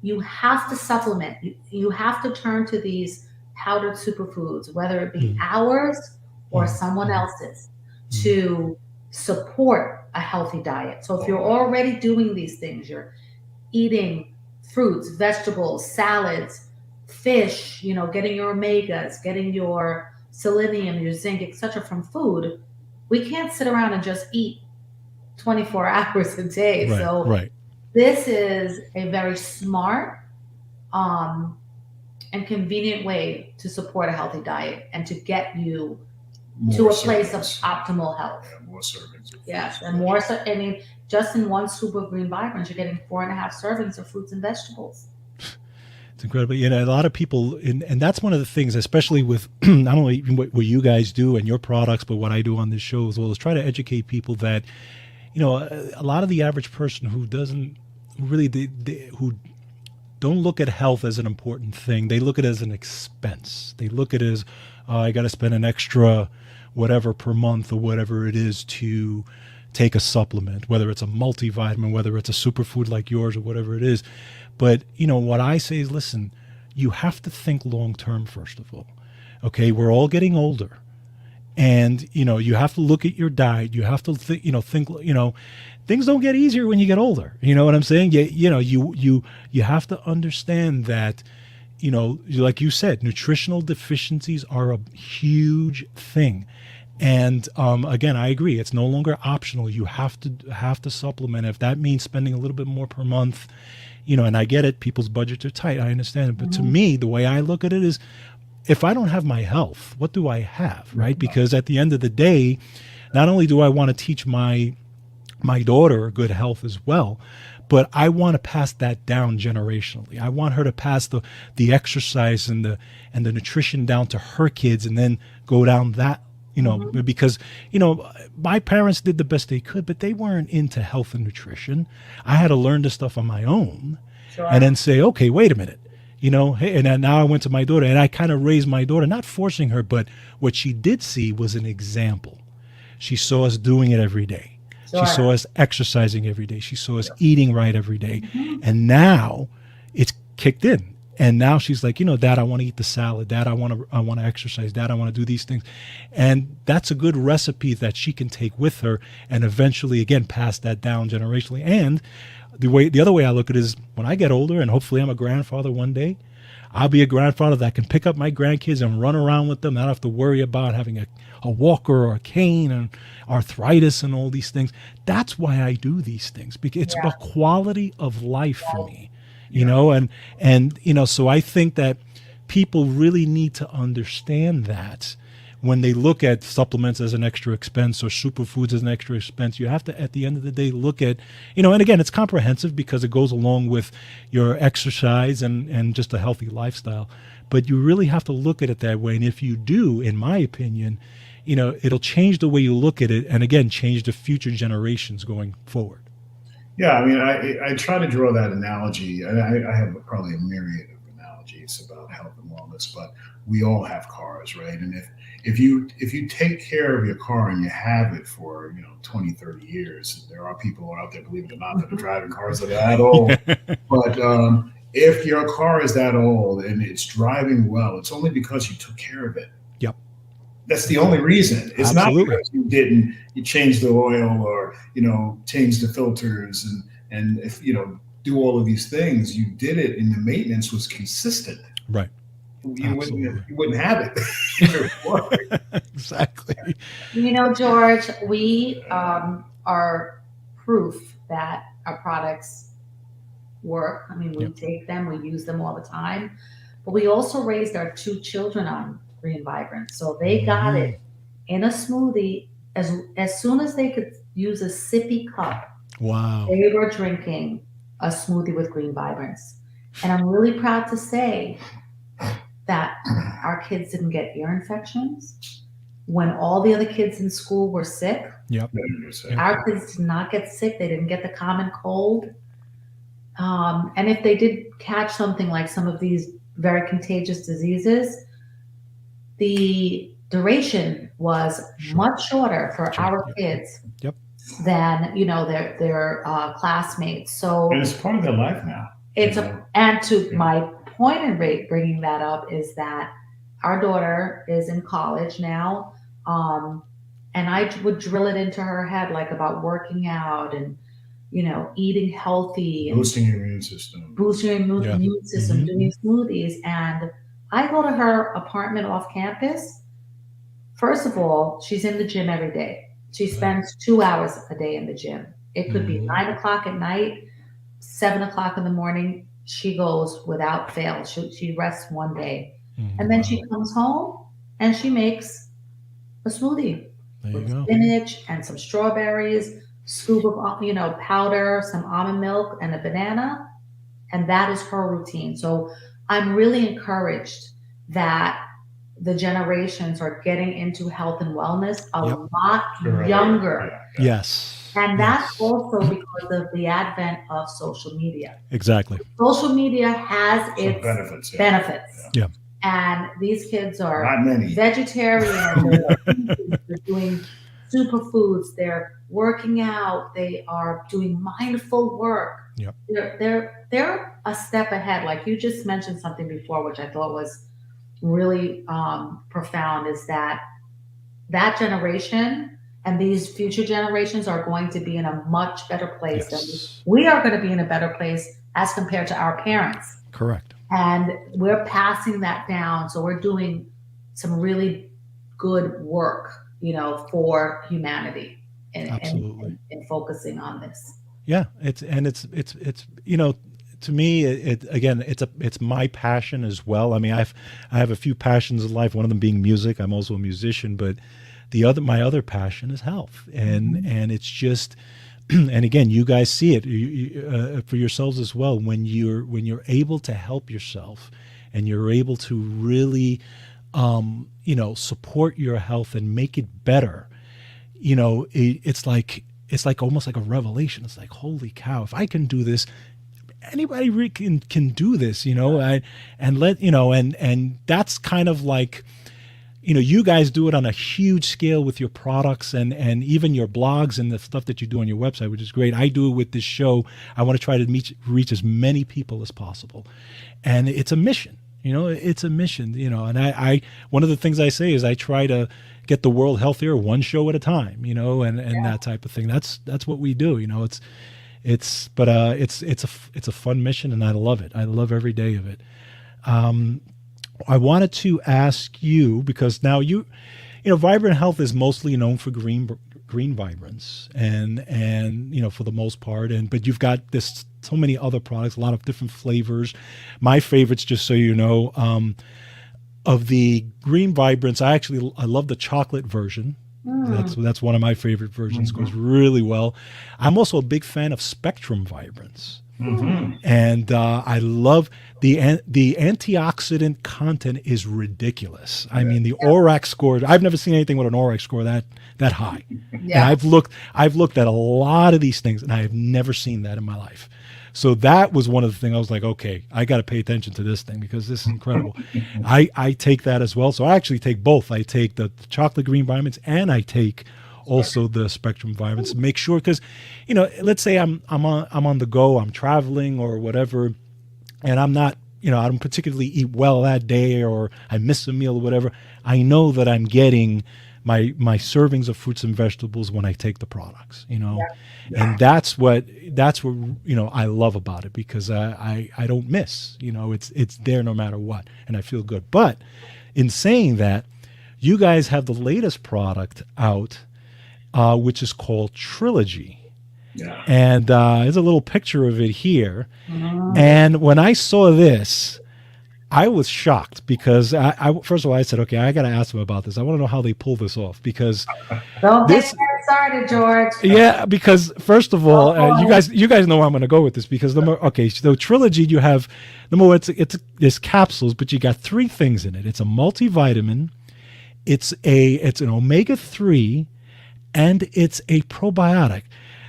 Speaker 3: you have to supplement. You have to turn to these powdered superfoods, whether it be ours or someone else's, to support a healthy diet. So if you're already doing these things, you're eating fruits, vegetables, salads, fish, getting your omegas, getting your selenium, your zinc, etc. from food, we can't sit around and just eat 24 hours a day. This is a very smart and convenient way to support a healthy diet and to get you to a place of optimal health.
Speaker 2: Yeah, more servings.
Speaker 3: Yes, and more. I mean, just in one scoop of green vibrance, you're getting 4.5 servings of fruits and vegetables.
Speaker 1: It's incredible. A lot of people, and that's one of the things, especially with not only what you guys do and your products, but what I do on this show as well, is try to educate people that, a lot of the average person who doesn't really, who don't look at health as an important thing. They look at it as an expense. They look at it as, I got to spend an extra whatever per month or whatever it is to take a supplement, whether it's a multivitamin, whether it's a superfood like yours or whatever it is. But, what I say is, listen, you have to think long term, first of all. Okay, we're all getting older. And, you have to look at your diet. You have to think, things don't get easier when you get older. You know what I'm saying? You have to understand that, like you said, nutritional deficiencies are a huge thing. And again, I agree. It's no longer optional. You have to supplement. If that means spending a little bit more per month, and I get it. People's budgets are tight. I understand it. But to me, the way I look at it is, if I don't have my health, what do I have, right? Because at the end of the day, not only do I want to teach my daughter good health as well, but I want to pass that down generationally. I want her to pass the exercise and the nutrition down to her kids, and then go down that, because my parents did the best they could, but they weren't into health and nutrition. I had to learn this stuff on my own.
Speaker 3: Sure.
Speaker 1: And then say, okay, wait a minute. Hey, and then now I went to my daughter, and I kind of raised my daughter, not forcing her, but what she did see was an example. She saw us doing it every day.
Speaker 3: Sure.
Speaker 1: She saw us exercising every day. She saw us eating right every day. And now it's kicked in. And now she's like, Dad, I want to eat the salad. Dad, I want to exercise. Dad, I want to do these things. And that's a good recipe that she can take with her and eventually, again, pass that down generationally. And the other way I look at it is, when I get older, and hopefully I'm a grandfather one day, I'll be a grandfather that can pick up my grandkids and run around with them. Not have to worry about having a walker or a cane and arthritis and all these things. That's why I do these things, because it's about quality of life for me, and so I think that people really need to understand that when they look at supplements as an extra expense or superfoods as an extra expense. You have to, at the end of the day, look at, and again, it's comprehensive because it goes along with your exercise and just a healthy lifestyle. But you really have to look at it that way. And if you do, in my opinion, it'll change the way you look at it, and again, change the future generations going forward.
Speaker 2: Yeah, I mean, I try to draw that analogy, and I have probably a myriad of analogies about health and wellness, but we all have cars, right? And if you take care of your car and you have it for 20, 30 years, there are people out there, believe it or not, that are driving cars that are that old. But if your car is that old and it's driving well, it's only because you took care of it.
Speaker 1: Yep.
Speaker 2: That's the only reason. It's
Speaker 1: Absolutely.
Speaker 2: not because you changed the oil or change the filters and if do all of these things. You did it, and the maintenance was consistent.
Speaker 1: Right.
Speaker 2: You wouldn't have it.
Speaker 1: Exactly.
Speaker 3: George, we are proof that our products work. I mean, we take them, we use them all the time, but we also raised our 2 children on Green Vibrant. So they got it in a smoothie as soon as they could use a sippy cup.
Speaker 1: Wow.
Speaker 3: They were drinking a smoothie with Green Vibrants. And I'm really proud to say that our kids didn't get ear infections. When all the other kids in school were sick, our kids did not get sick. They didn't get the common cold. And if they did catch something like some of these very contagious diseases, the duration was much shorter for our kids than their classmates. So
Speaker 2: and it's part of their life now.
Speaker 3: My point in bringing that up is that our daughter is in college now, and I would drill it into her head about working out and eating healthy,
Speaker 2: boosting your immune system,
Speaker 3: doing smoothies. And I go to her apartment off campus. First of all, she's in the gym every day. She spends 2 hours a day in the gym. It could be 9 o'clock at night, 7 o'clock in the morning. She goes without fail. She rests one day. And then she comes home and she makes a smoothie with spinach and some strawberries, scoop of powder, some almond milk, and a banana. And that is her routine. So I'm really encouraged that the generations are getting into health and wellness a lot younger.
Speaker 1: Yes.
Speaker 3: And that's also because of the advent of social media.
Speaker 1: Exactly.
Speaker 3: Social media has its benefits.
Speaker 1: Yeah.
Speaker 3: And these kids are
Speaker 2: not many.
Speaker 3: Vegetarian. They're doing superfoods. They're working out. They are doing mindful work.
Speaker 1: Yep.
Speaker 3: They're a step ahead. Like you just mentioned something before, which I thought was really profound, is that generation and these future generations are going to be in a much better place.
Speaker 1: Yes.
Speaker 3: We are going to be in a better place as compared to our parents.
Speaker 1: Correct.
Speaker 3: And we're passing that down. So we're doing some really good work for humanity
Speaker 1: Absolutely.
Speaker 3: and focusing on this.
Speaker 1: Yeah, it's to me again it's my passion as well. I mean, I have a few passions in life. One of them being music. I'm also a musician, but my other passion is health, and it's just and again, you guys see it for yourselves as well when you're able to help yourself, and you're able to really support your health and make it better. It's like almost like a revelation. It's like, holy cow, if I can do this, anybody really can do this, and that's kind of like, you guys do it on a huge scale with your products and even your blogs and the stuff that you do on your website, which is great. I do it with this show. I want to try to reach as many people as possible. And it's a mission, it's a mission, and I one of the things I say is I try to get the world healthier one show at a time, and that type of thing. That's what we do, it's a fun mission, and I love it. I love every day of it. I wanted to ask you, because now Vibrant Health is mostly known for green vibrance and for the most part, but you've got so many other products, a lot of different flavors. My favorites, just so you know, of the green vibrance, I love the chocolate version. That's one of my favorite versions. Goes really well. I'm also a big fan of Spectrum Vibrance. And I love the antioxidant content is ridiculous. I mean, the ORAC score, I've never seen anything with an ORAC score that high. And I've looked at a lot of these things, and I have never seen that in my life. So that was one of the things I was like, okay, I got to pay attention to this thing because this is incredible. I take that as well. So I actually take both. I take the chocolate green vitamins, and I take also the Spectrum vitamins. Make sure, because let's say I'm on the go, I'm traveling or whatever, and I'm not, I don't particularly eat well that day, or I miss a meal or whatever. I know that I'm getting my servings of fruits and vegetables when I take the products, and that's what I love about it, because I don't miss, it's there no matter what, and I feel good. But in saying that, you guys have the latest product out, which is called Trilogy.
Speaker 2: Yeah.
Speaker 1: And there's a little picture of it here. And when I saw this, I was shocked, because I first of all, I said, okay, I got to ask them about this. I want to know how they pull this off, because
Speaker 3: don't get started, George.
Speaker 1: Yeah, because first of all, you guys know where I'm going to go with this, because so Trilogy, you have number one, it's capsules, but you got 3 things in it. It's a multivitamin, it's an omega-3, and it's a probiotic.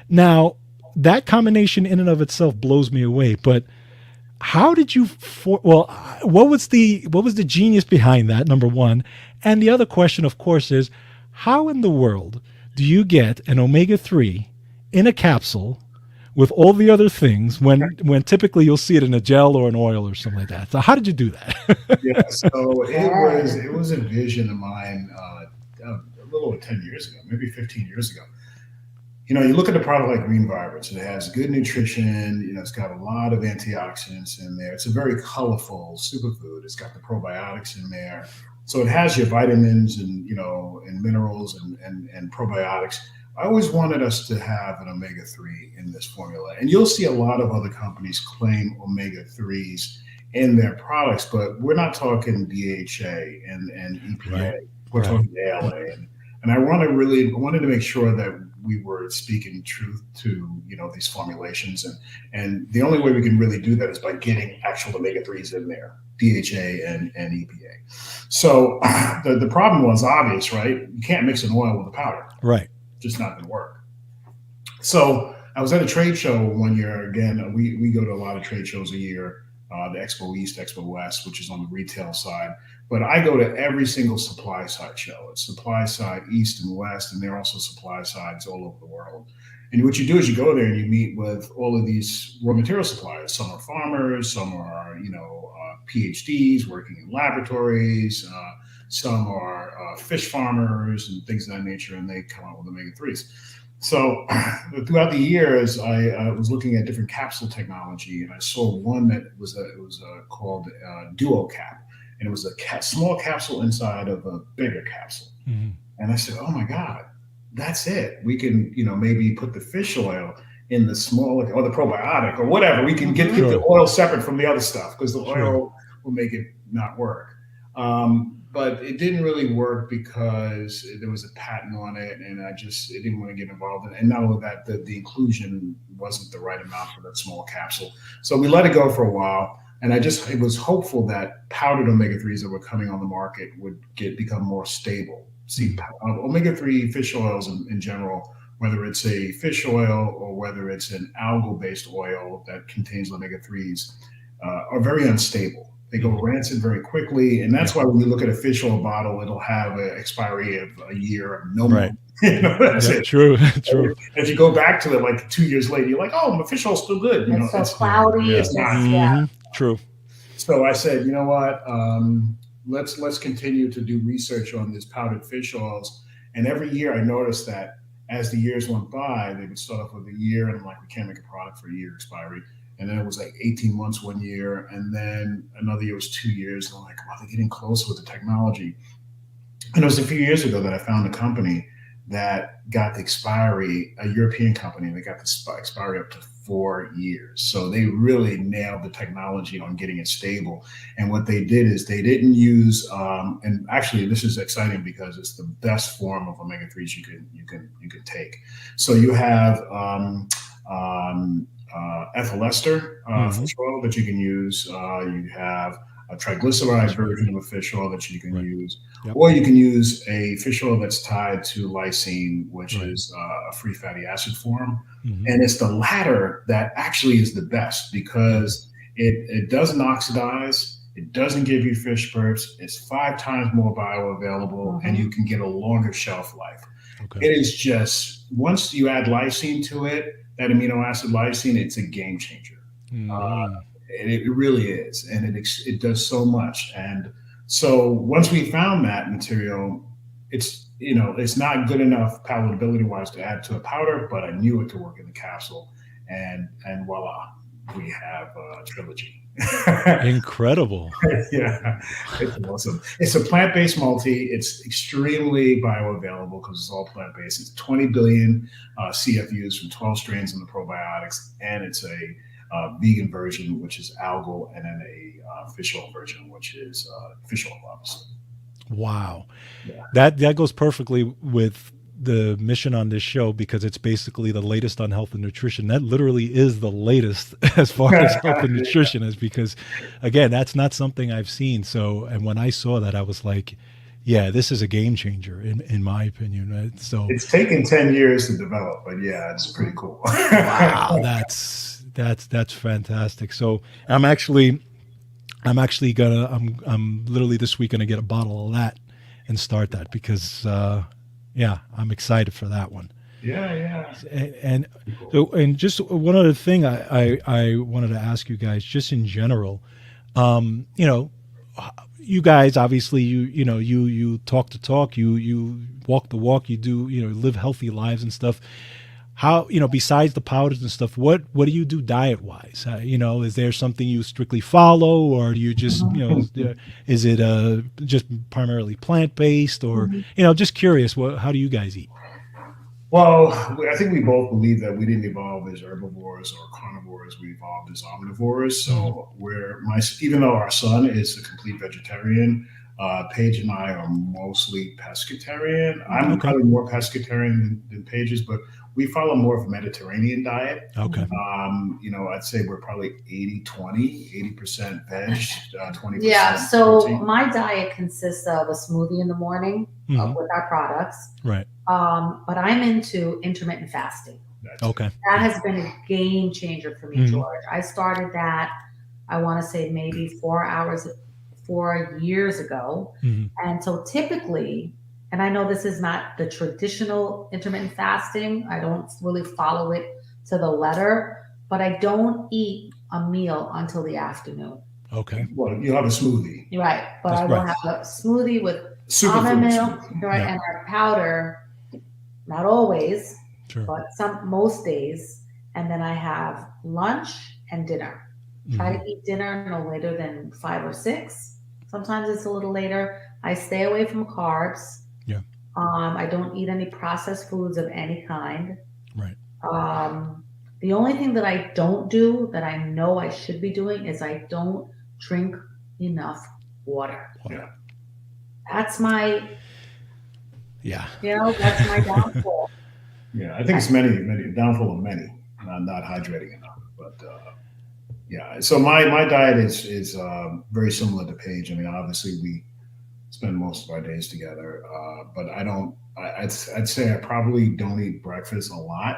Speaker 1: Now, that combination in and of itself blows me away, but how did you what was the genius behind that, number one? And the other question, of course, is how in the world do you get an omega-3 in a capsule with all the other things when typically you'll see it in a gel or an oil or something like that? So how did you do that?
Speaker 2: Yeah, so it was a vision of mine a little over 10 years ago, maybe 15 years ago. You look at a product like Green Vibrance, it has good nutrition, it's got a lot of antioxidants in there. It's a very colorful superfood. It's got the probiotics in there. So it has your vitamins and, and minerals and probiotics. I always wanted us to have an omega-3 in this formula. And you'll see a lot of other companies claim omega-3s in their products, but we're not talking DHA and EPA. Right. We're talking ALA. And I wanted to make sure that we were speaking truth to, these formulations. And the only way we can really do that is by getting actual omega-3s in there, DHA and EPA. So the problem was obvious, right? You can't mix an oil with a powder.
Speaker 1: Right.
Speaker 2: Just not going to work. So I was at a trade show one year. Again, we go to a lot of trade shows a year, the Expo East, Expo West, which is on the retail side. But I go to every single supply side show. It's supply side East and West, and there are also supply sides all over the world. And what you do is you go there and you meet with all of these raw material suppliers. Some are farmers, some are PhDs working in laboratories, some are fish farmers and things of that nature, and they come out with omega-3s. So throughout the years, I was looking at different capsule technology, and I saw one that was called Duo Cap. And it was a small capsule inside of a bigger capsule. Mm-hmm. And I said, oh my God, that's it. We can, maybe put the fish oil in the small or the probiotic or whatever. We can get the oil separate from the other stuff because the oil will make it not work. But it didn't really work because there was a patent on it, and I didn't want to get involved in it. And not only that, the inclusion wasn't the right amount for that small capsule. So we let it go for a while. And it was hopeful that powdered omega-3s that were coming on the market would become more stable. See, omega-3 fish oils in general, whether it's a fish oil or whether it's an algal-based oil that contains omega-3s, are very unstable. They go rancid very quickly, and that's why when you look at a fish oil bottle, it'll have an expiry of a year or no more. That's it.
Speaker 1: True.
Speaker 2: If you go back to it like 2 years later, you're like, oh, my fish oil's still good.
Speaker 3: It's so cloudy.
Speaker 2: It's not.
Speaker 1: True.
Speaker 2: So I said, you know what? Let's continue to do research on these powdered fish oils. And every year I noticed that as the years went by, they would start off with a year, and I'm like, we can't make a product for a year expiry. And then it was like 18 months, 1 year. And then another year was 2 years. And I'm like, wow, they're getting closer with the technology. And it was a few years ago that I found a company that got the expiry, a European company, that got the expiry up to 4 years. So they really nailed the technology on getting it stable. And what they did is they didn't use, and actually this is exciting because it's the best form of omega-3s you can take. So you have ethyl ester fish oil that you can use. You have a triglyceride version of a fish oil that you can use, or you can use a fish oil that's tied to lysine, which is a free fatty acid form. And it's the latter that actually is the best because it doesn't oxidize, it doesn't give you fish burps, it's 5 times more bioavailable, and you can get a longer shelf life. It is just, once you add lysine to it, that amino acid lysine, it's a game changer. It really is, and it does so much. And so once we found that material, it's not good enough palatability wise to add to a powder, but I knew it to work in the capsule, and voila, we have a trilogy.
Speaker 1: Incredible.
Speaker 2: Yeah, it's awesome. It's a plant-based multi. It's extremely bioavailable because it's all plant-based. It's 20 billion CFUs from 12 strains in the probiotics, and it's a vegan version, which is algal, and then a fish oil version, which is fish oil, obviously.
Speaker 1: Wow. Yeah. That goes perfectly with the mission on this show because it's basically the latest on health and nutrition. That literally is the latest as far as health and nutrition is, because again, that's not something I've seen. So, and when I saw that, I was like, yeah, this is a game changer in my opinion. Right? So
Speaker 2: it's taken 10 years to develop, but yeah, it's pretty cool.
Speaker 1: Wow. That's fantastic. So I'm literally this week going to get a bottle of that and start that because, I'm excited for that one.
Speaker 2: Yeah.
Speaker 1: And just one other thing I wanted to ask you guys, just in general, you guys, obviously you talk the talk, you walk the walk, you do, live healthy lives and stuff. How, besides the powders and stuff, what do you do diet wise? Is there something you strictly follow, or do you just, is it just primarily plant based, or, just curious, how do you guys eat?
Speaker 2: Well, I think we both believe that we didn't evolve as herbivores or carnivores. We evolved as omnivores. So even though our son is a complete vegetarian, Paige and I are mostly pescatarian. I'm probably more pescatarian than Paige is, but we follow more of a Mediterranean diet.
Speaker 1: Okay.
Speaker 2: I'd say we're probably 80-20, 80% veg, 20%.
Speaker 3: Yeah. So
Speaker 2: protein.
Speaker 3: My diet consists of a smoothie in the morning with our products.
Speaker 1: Right.
Speaker 3: But I'm into intermittent fasting.
Speaker 1: Okay.
Speaker 3: That has been a game changer for me, George. I started that, I want to say maybe 4 years ago. And so typically, and I know this is not the traditional intermittent fasting, I don't really follow it to the letter, but I don't eat a meal until the afternoon.
Speaker 2: Okay. Well, you have a smoothie.
Speaker 3: Right. But I will have a smoothie with almond milk, right, and our powder, not always, but most days. And then I have lunch and dinner. Try to eat dinner no later than 5 or 6. Sometimes it's a little later. I stay away from carbs.
Speaker 1: Yeah.
Speaker 3: I don't eat any processed foods of any kind.
Speaker 1: Right.
Speaker 3: The only thing that I don't do that I know I should be doing is I don't drink enough water.
Speaker 2: Yeah.
Speaker 3: That's my,
Speaker 1: Yeah.
Speaker 3: that's my downfall.
Speaker 2: Yeah, I think it's many downfall of many, not hydrating enough. But yeah, so my diet is very similar to Paige. I mean, obviously we spend most of our days together, but I don't. I'd say I probably don't eat breakfast a lot,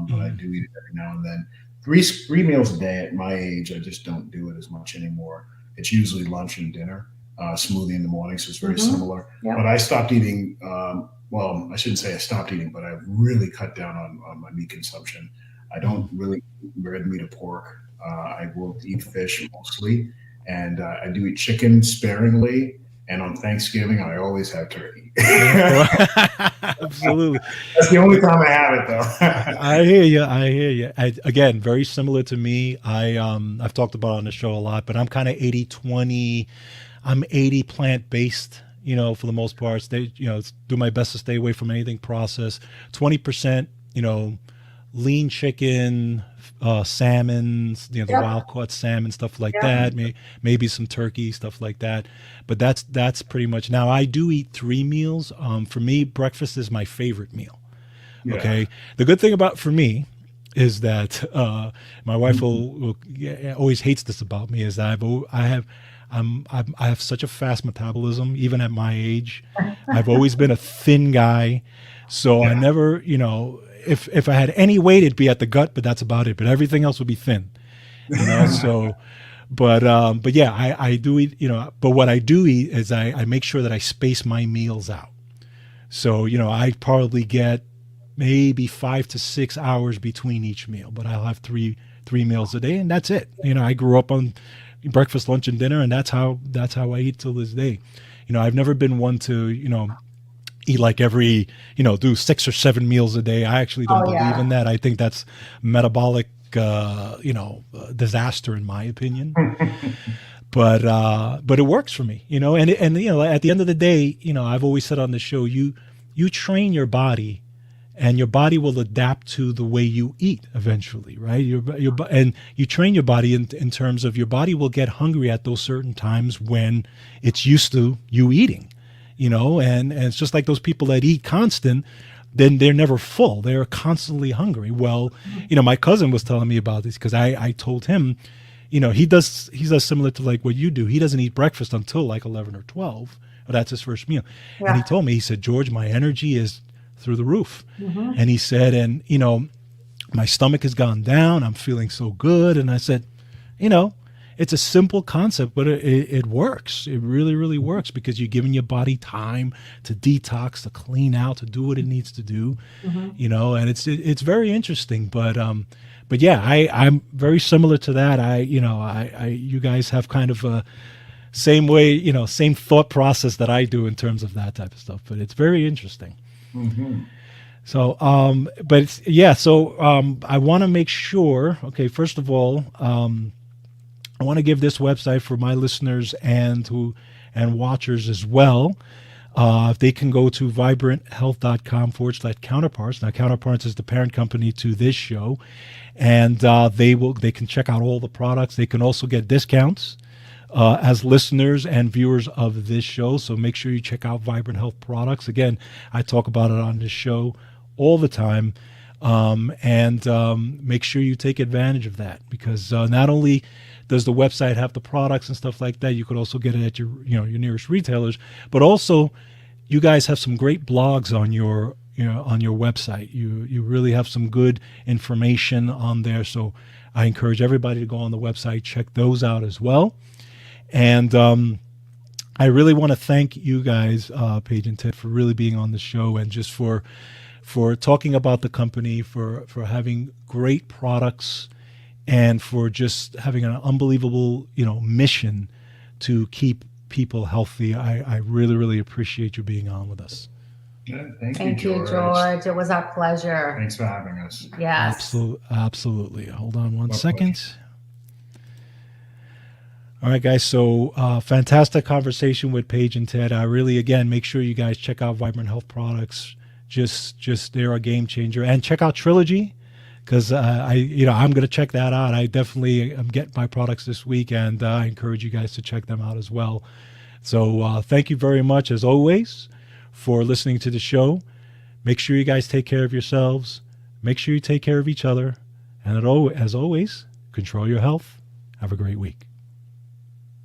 Speaker 2: but I
Speaker 1: Mhm.
Speaker 2: do eat it every now and then. Three meals a day at my age, I just don't do it as much anymore. It's usually lunch and dinner, smoothie in the morning, so it's very similar.
Speaker 3: Yep.
Speaker 2: But I stopped eating. Well, I shouldn't say I stopped eating, but I've really cut down on my meat consumption. I don't really eat red meat or pork. I will eat fish mostly, and I do eat chicken sparingly. And on Thanksgiving, I always have turkey.
Speaker 1: Absolutely.
Speaker 2: That's the only time I have it, though.
Speaker 1: I hear you. I hear you. Again, very similar to me. I've talked about it on the show a lot, but I'm kind of 80-20. I'm 80 plant based, for the most part. Stay, do my best to stay away from anything processed. 20%, lean chicken, salmon, the
Speaker 3: Yep.
Speaker 1: wild caught salmon, stuff like
Speaker 3: Yep.
Speaker 1: that. Maybe some turkey, stuff like that. But that's pretty much. Now I do eat 3 meals. For me, breakfast is my favorite meal.
Speaker 2: Yeah.
Speaker 1: Okay. The good thing for me is that my wife will always hates this about me is that I have such a fast metabolism even at my age. I've always been a thin guy, so I never if I had any weight it'd be at the gut, but that's about it. But everything else would be thin. So. But yeah, I do eat, but what I do eat is I make sure that I space my meals out. So, I probably get maybe 5 to 6 hours between each meal, but I'll have three meals a day, and that's it. I grew up on breakfast, lunch, and dinner, and that's how I eat till this day. I've never been one to eat like every do 6 or 7 meals a day. I actually don't believe in that. I think that's metabolic disaster in my opinion. But it works for me, and at the end of the day, I've always said on the show, you train your body, and your body will adapt to the way you eat eventually, right? And you train your body in terms of your body will get hungry at those certain times when it's used to you eating, and it's just like those people that eat constant, then they're never full. They're constantly hungry. Well, my cousin was telling me about this because I told him, he does similar to like what you do. He doesn't eat breakfast until like 11 or 12. Or that's his first meal.
Speaker 3: Yeah.
Speaker 1: And he told me, he said, George, my energy is through the roof.
Speaker 3: Mm-hmm.
Speaker 1: And he said, and my stomach has gone down. I'm feeling so good. And I said, it's a simple concept, but it works. It really, really works because you're giving your body time to detox, to clean out, to do what it needs to do.
Speaker 3: Mm-hmm.
Speaker 1: And it's very interesting. But yeah, I'm very similar to that. You guys have kind of a same way, same thought process that I do in terms of that type of stuff. But it's very interesting.
Speaker 2: Mm-hmm.
Speaker 1: So, but it's, yeah. So I want to make sure. Okay, first of all. I want to give this website for my listeners and watchers as well. They can go to vibranthealth.com/counterparts. Now, Counterparts is the parent company to this show, and they can check out all the products. They can also get discounts as listeners and viewers of this show. So make sure you check out Vibrant Health products. Again, I talk about it on this show all the time, and make sure you take advantage of that because not only does the website have the products and stuff like that, you could also get it at your nearest retailers, but also you guys have some great blogs on your website. You really have some good information on there. So I encourage everybody to go on the website, check those out as well. And I really want to thank you guys, Paige and Ted, for really being on the show and just for talking about the company, for having great products, and for just having an unbelievable, mission to keep people healthy. I really, really appreciate you being on with us.
Speaker 2: Yeah,
Speaker 3: Thank you, George. It was our pleasure.
Speaker 2: Thanks for having us.
Speaker 3: Yes.
Speaker 1: Absolutely. Hold on one second. All right, guys. So fantastic conversation with Paige and Ted. I really, again, make sure you guys check out Vibrant Health Products. Just they're a game changer. And check out Trilogy, because I'm going to check that out. I definitely am getting my products this week, and I encourage you guys to check them out as well. So thank you very much, as always, for listening to the show. Make sure you guys take care of yourselves. Make sure you take care of each other. And as always, control your health. Have a great week.